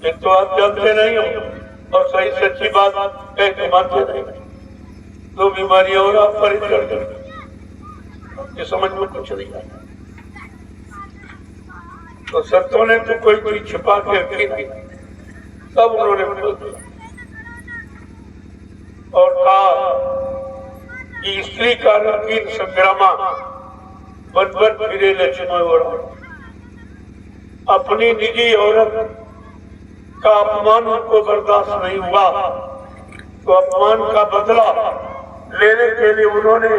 एक तो आप जानते नहीं हो और सही सच्ची बात कहते मानते नहीं। दो बीमारियां और आप परिचय करते समझ में कुछ नहीं आता। तो संतों ने तो कोई कोई छिपा के रखी नहीं, सब उन्होंने बोल दिया और कहा कि स्त्री कारण की संग्रामा बन बन फिरे लक्ष्मण और अपनी निजी औरत का अपमान उनको बर्दाश्त नहीं हुआ, तो अपमान का बदला लेने के लिए उन्होंने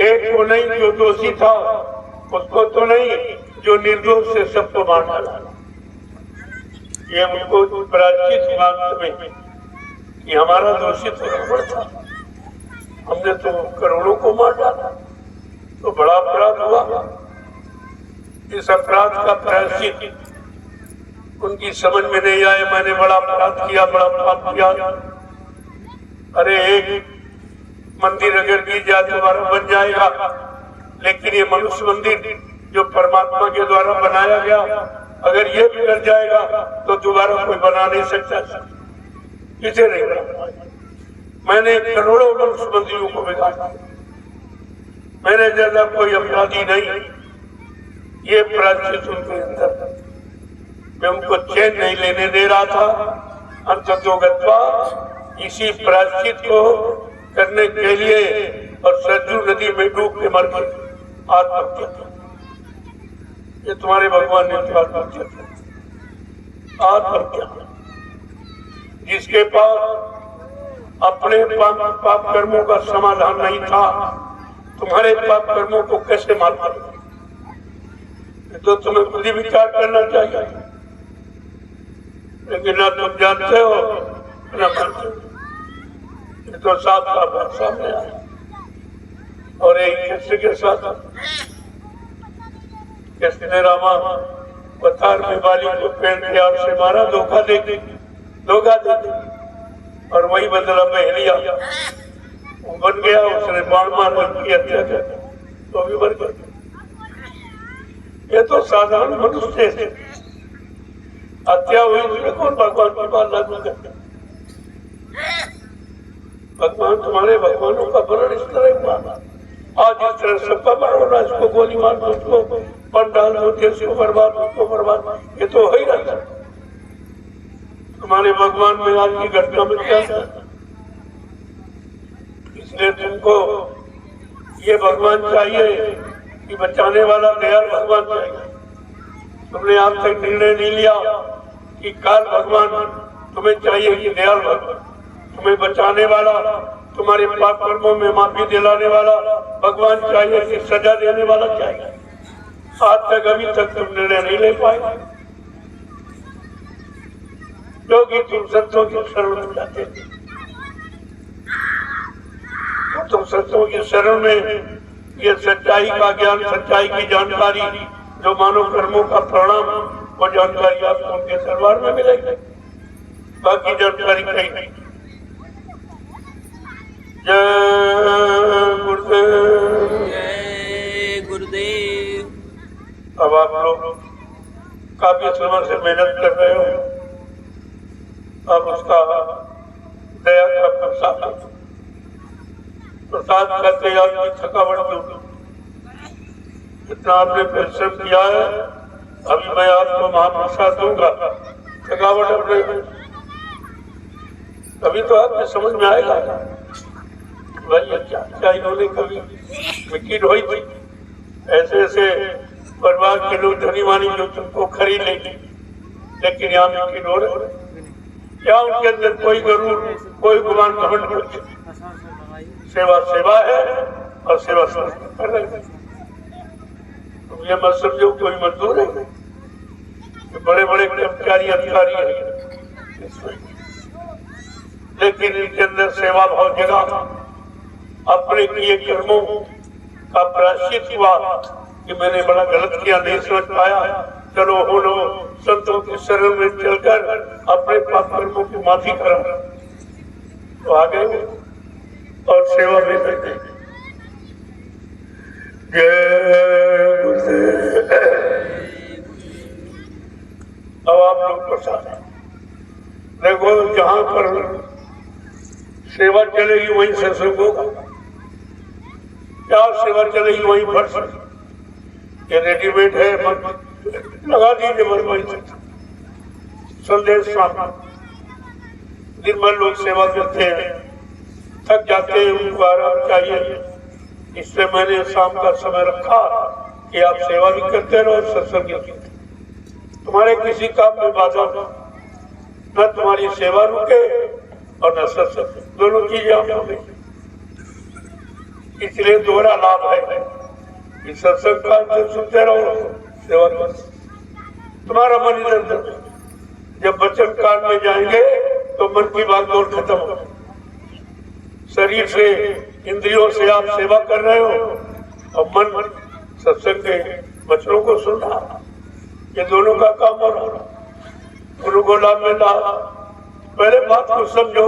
एक को नहीं जो दोषी था उसको तो नहीं, जो निर्दोष से सबको मार डाला। ये उनको प्रायश्चित मांगते में कि हमारा दोषी तो गड़बड़ था, हमने तो करोड़ों को मार डाला, तो बड़ा अपराध हुआ। इस अपराध का प्रायश्चित उनकी समझ में नहीं आए। मैंने बड़ा अपराध किया, बड़ा पाप किया। अरे एक मंदिर अगर गिर जाए दोबारा बन जाएगा, लेकिन ये मनुष्य मंदिर जो परमात्मा के द्वारा बनाया गया, अगर ये बिगड़ जाएगा तो दोबारा कोई बना नहीं सकता। किसे नहीं बना? मैंने करोड़ों मनुष्य मंदिरों को बिगाड़ा, मैंने ज्यादा कोई अपराधी नहीं। ये प्रायश्चित उनके अंदर मैं उनको चैन नहीं लेने दे रहा था। अंततोगत्वा इसी प्रायश्चित को करने के लिए और सरजू नदी में डूब के मर गए, आत्महत्या की। ये तुम्हारे भगवान ने आत्महत्या की, आत्महत्या। जिसके पास अपने पाप कर्मों का समाधान नहीं था, तुम्हारे पाप कर्मों को कैसे मारता? तो तुम्हें खुद ही विचार करना चाहिए, लेकिन ना तुम जानते हो ना मानते हो। ये तो साफ साफ बात सामने आया। और एक कृष्ण के साथ कृष्ण ने रामा पत्थर में बाली को पेड़ के आग से मारा, धोखा दे दी। और वही बदला बहलिया वो बन गया, उसने बाण मार की हत्या कर तो भी बन गया। ये तो साधारण मनुष्य थे, हत्या हुई उसमें कौन भगवान की बात लागू करते? भगवान तुम्हारे भगवानों का वर्णन इस तरह हुआ। आज इस तरह सबका मारो, इसको गोली मार दो, उसको बम डाल दो, देश को बर्बाद, उसको बर्बाद, ये तो हो ही रहता। तुम्हारे भगवान में आज की घटना में क्या था? इसलिए तुमको ये भगवान चाहिए कि बचाने वाला दयाल भगवान चाहिए। तुमने आज तक निर्णय नहीं लिया कि काल भगवान तुम्हें चाहिए कि दयाल भगवान तुम्हें बचाने वाला, तुम्हारे पाप कर्मों में माफी दिलाने वाला भगवान चाहिए कि सजा देने वाला चाहिए? आज तक अभी तक तुम निर्णय नहीं ले पाए, क्योंकि तुम संतों की शरण में जाते थे। तुम संतों की शरण में ये सच्चाई का ज्ञान, सच्चाई की जानकारी, जो मानव कर्मों का परिणाम, वो जानकारी आपको उनके दरबार में मिलेगी, बाकी जानकारी कहीं नहीं। जय गुरुदेव। जय गुरुदेव। अब आप लोग काफी समय से मेहनत कर रहे हो, अब उसका दया का प्रसाद करते आपकी थकावट दूर। इतना आपने परिश्रम किया है, अभी मैं आपको महाप्रसाद दूंगा, थकावट अपने अभी तो आपको समझ में आएगा भाई अच्छा क्या इन्होंने कभी मिट्टी ढोई थी। ऐसे ऐसे परिवार के लोग धनी मानी जो तुमको खरीद लेंगे, लेकिन यहाँ मिट्टी ढो रहे क्या? उनके अंदर कोई गरूर, कोई गुमान घमंड नहीं। सेवा सेवा है और सेवा कर रहे हैं। तुम ये मत समझो कोई मजदूर है, बड़े बड़े कर्मचारी अधिकारी है, लेकिन इनके अंदर सेवा भाव जगह अपने किए कर्मों का प्रायश्चित हुआ कि मैंने बड़ा गलत किया, नहीं समझ पाया, चलो हो लो संतों के शरण में चलकर अपने पाप कर्मों की माफी करा, तो आ गए और सेवा में बैठे। जय गुरुदेव। अब आप लोग प्रसाद देखो, जहां पर सेवा चलेगी वहीं सत्संग होगा, जहाँ सेवा चलेगी वहीं फर्श। ये रेडीमेड है, लगा दीजिए बस वही संदेश सामने। दिन भर लोग सेवा करते हैं, थक जाते हैं, उनको आराम चाहिए, इसलिए मैंने शाम का समय रखा कि आप सेवा भी करते रहो, सत्संग भी। तुम्हारे किसी काम में बाधा न तुम्हारी सेवा रुके और न सत्संग, दोनों चीजें आप होंगे। इसलिए दोहरा लाभ है कि सत्संग का सुनते रहो, सेवा करो, तुम्हारा मन इधर उधर। जब वचन काल में जाएंगे तो मन की बात दौड़ खत्म हो। शरीर से, इंद्रियों से आप सेवा कर रहे हो और मन सत्संग के वचनों को सुन रहा, ये दोनों का काम हो रहा। गुरु को लाभ में ला, पहले बात को समझो,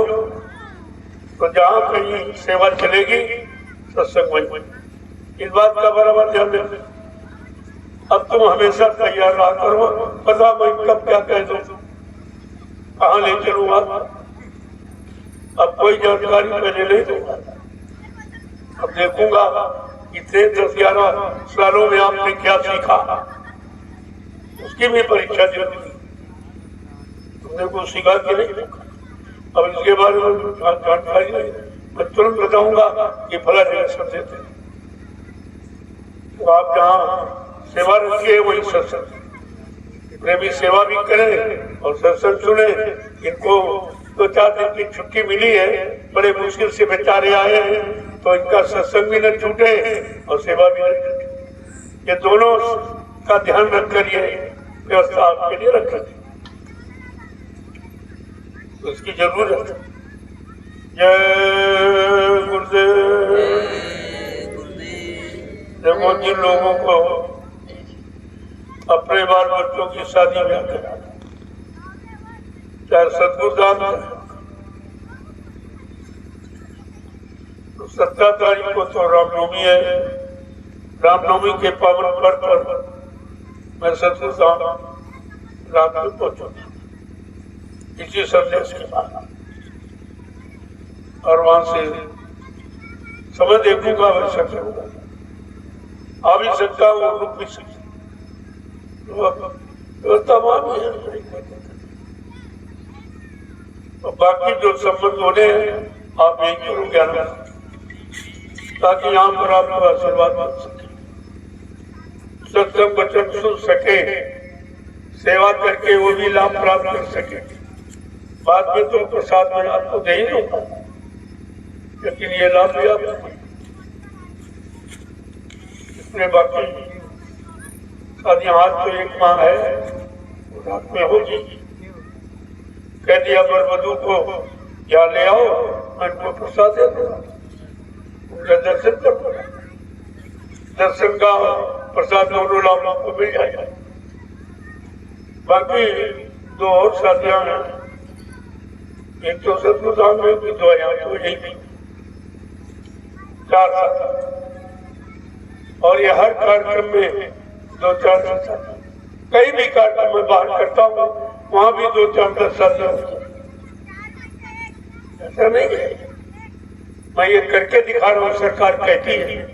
तो जहाँ कहीं सेवा चलेगी सत्संग वहीं। इस बात का बराबर ध्यान दें। अब तुम हमेशा तैयार रहा करो, पता मैं कब क्या कह दूं, कहाँ ले चलूंगा, अब कोई जानकारी पहले नहीं दूंगा। अब देखूंगा इतने 10-11 सालों में आपने क्या सीखा, उसकी भी परीक्षा जरूरी। तुमने कुछ सीखा कि नहीं, अब इसके बारे में जानकारी नहीं, मैं तुरंत बताऊंगा कि फला जगह सब देते हैं। तो आप जहाँ सेवा रखिए वही सत्संग, प्रेमी सेवा भी करें और सत्संग सुने। इनको 2-4 दिन की छुट्टी मिली है, बड़े मुश्किल से बेचारे आए हैं, तो इनका सत्संग भी न छूटे और सेवा भी न छूटे। ये दोनों का ध्यान रखकर ये व्यवस्था आपके लिए रखी, उसकी जरूरत है। जय गुरुदेव। जय गुरुदेव। देखो जिन लोगों को अपने बाल बच्चों की शादी ब्याह करा, चाहे सदगुरु दान है, तो 17 तारीख को तो रामनवमी है। रामनवमी के पावन पर्व पर मैं सदगुरु धाम रात में पहुंचूंगा इसी संदेश के बाद, और वहां से समय देखूंगा, वैसा करूंगा। आ भी सकता हूँ, रुक भी सकता, तमाम है। तो बाकी जो संबंध होने हैं आप यही करो ज्ञान, ताकि यहाँ पर आपको आशीर्वाद मिल सके, सत्संग वचन सुन सके, सेवा करके वो भी लाभ प्राप्त कर सके। बाद में तो प्रसाद में आपको दे ही नहीं पाता, लेकिन ये लाभ भी आपको इसमें बाकी शादियां आज तो एक माह है, रात में होगी। कह दिया वधू को या ले आओ, मैं इनको प्रसाद दे दूंगा, उनका दर्शन कर दूंगा। दर्शन का प्रसाद दोनों लाभ आपको मिल जाएगा। बाकी दो और शादियां हैं, एक तो सदगुरु धाम में भी, दो यहाँ तो यही भी, 4 शादी। और ये हर कार्यक्रम में 2-4 शादी, कई भी कार्यक्रम में बाहर करता हूँ, वहां भी 2-4 शादियां होती हैं। ऐसा नहीं है, मैं ये करके दिखा रहा हूँ। सरकार कहती है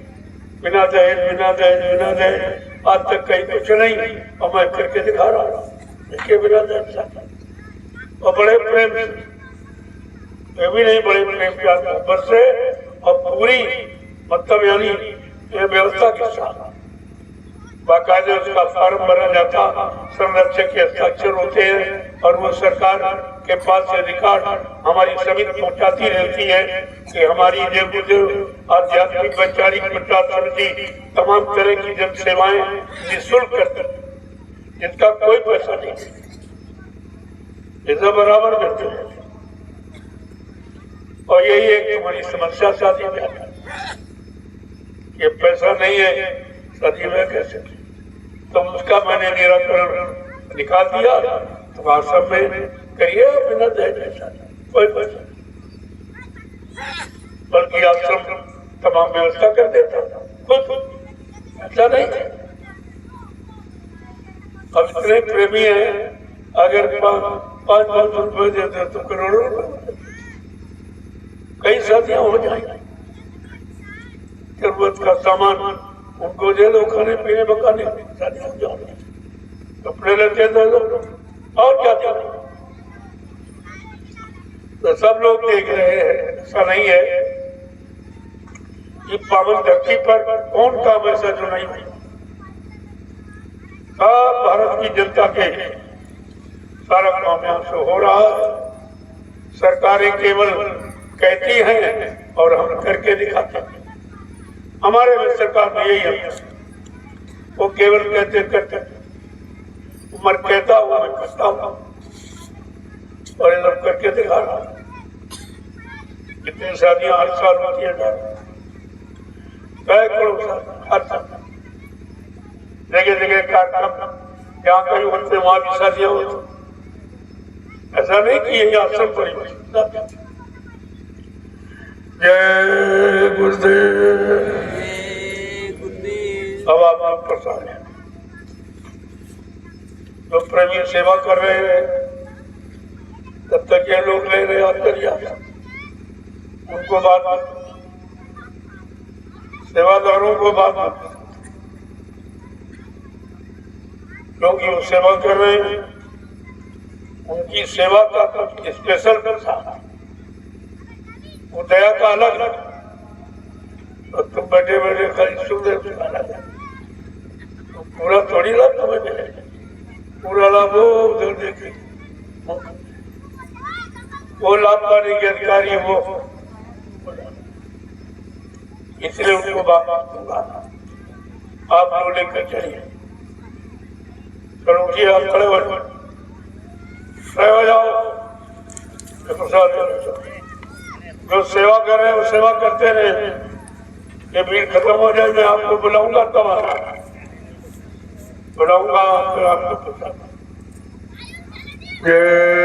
बिना दहेज, बिना दहेज, बिना दहेज, आज तक कहीं कुछ नहीं, और मैं करके दिखा रहा हूँ। देखिए बिना दहेज शादी, और बड़े प्रेम से, ये भी नहीं बड़े प्रेम प्यार ऊपर से, और पूरी मतलब यानी ये व्यवस्था के साथ बाकायदे उसका फॉर्म भरा जाता, संरक्षक के हस्ताक्षर होते हैं, और वो सरकार के पास से रिकॉर्ड हमारी समिति पहुंचाती रहती है कि हमारी जय गुरुदेव आध्यात्मिक वैचारिक प्रचार समिति तमाम तरह की जन सेवाएं निःशुल्क करती, जिसका कोई पैसा नहीं, इसे बराबर देते हैं। और यही एक हमारी समस्या शादी में, ये पैसा नहीं है, शादी में कैसे, तो उसका मैंने निराकरण निकाल दिया। तो आश्रम में करिए बिना दहेज शादी, कोई पैसा, बल्कि आश्रम तमाम व्यवस्था कर देता खुद, ऐसा नहीं। अब इतने प्रेमी हैं, अगर 500 रुपए देते तो करोड़ों रुपए, कई शादियां हो जाएंगी। जरूरत का सामान उनको दे दो, खाने पीने पकाने, शादियां हो जाएंगी, कपड़े लेते दे दो, और क्या दे दो। तो सब लोग देख रहे हैं, ऐसा नहीं है कि पावन धरती पर कौन काम ऐसा जो नहीं हुई। सब भारत की जनता के सारा काम यहाँ से हो रहा है। सरकारें केवल कहती हैं और हम करके दिखाते हैं। हमारे में सरकार में यही है, वो केवल कहते करते, उम्र कहता हूँ मैं करता हूँ, और ये लोग करके दिखा रहा हूँ। कितनी शादियां हर साल होती है, हर साल जगह जगह कार्यक्रम, जहाँ कहीं होते वहां भी शादियां होती। ऐसा नहीं कि यही आश्रम पर ही। जय गुरुदेव। अब आप लोग प्रसाद हैं, जो प्रेमी सेवा कर रहे हैं, तब तक ये लोग ले रहे, आप करिए, उनको बात, सेवादारों को बात, लोग जो सेवा कर रहे हैं उनकी सेवा का कुछ स्पेशल प्रसाद, वो दया का अलग, और तुम बैठे बैठे खाली सुन रहे उसका अलग, तो पूरा थोड़ी लाभ तुम्हें मिलेगा, पूरा लाभ वो उधर देखे, वो लाभ पाने के अधिकारी वो, इसलिए उनको बात दूंगा, आप लोग लेकर चलिए। चलो जी, आप खड़े हो जाओ, प्रसाद जो सेवा कर रहे हैं वो सेवा करते रहे। ये भीड़ खत्म हो जाए, मैं आपको बुलाऊंगा, तब आना बुलाऊंगा, फिर आपको जय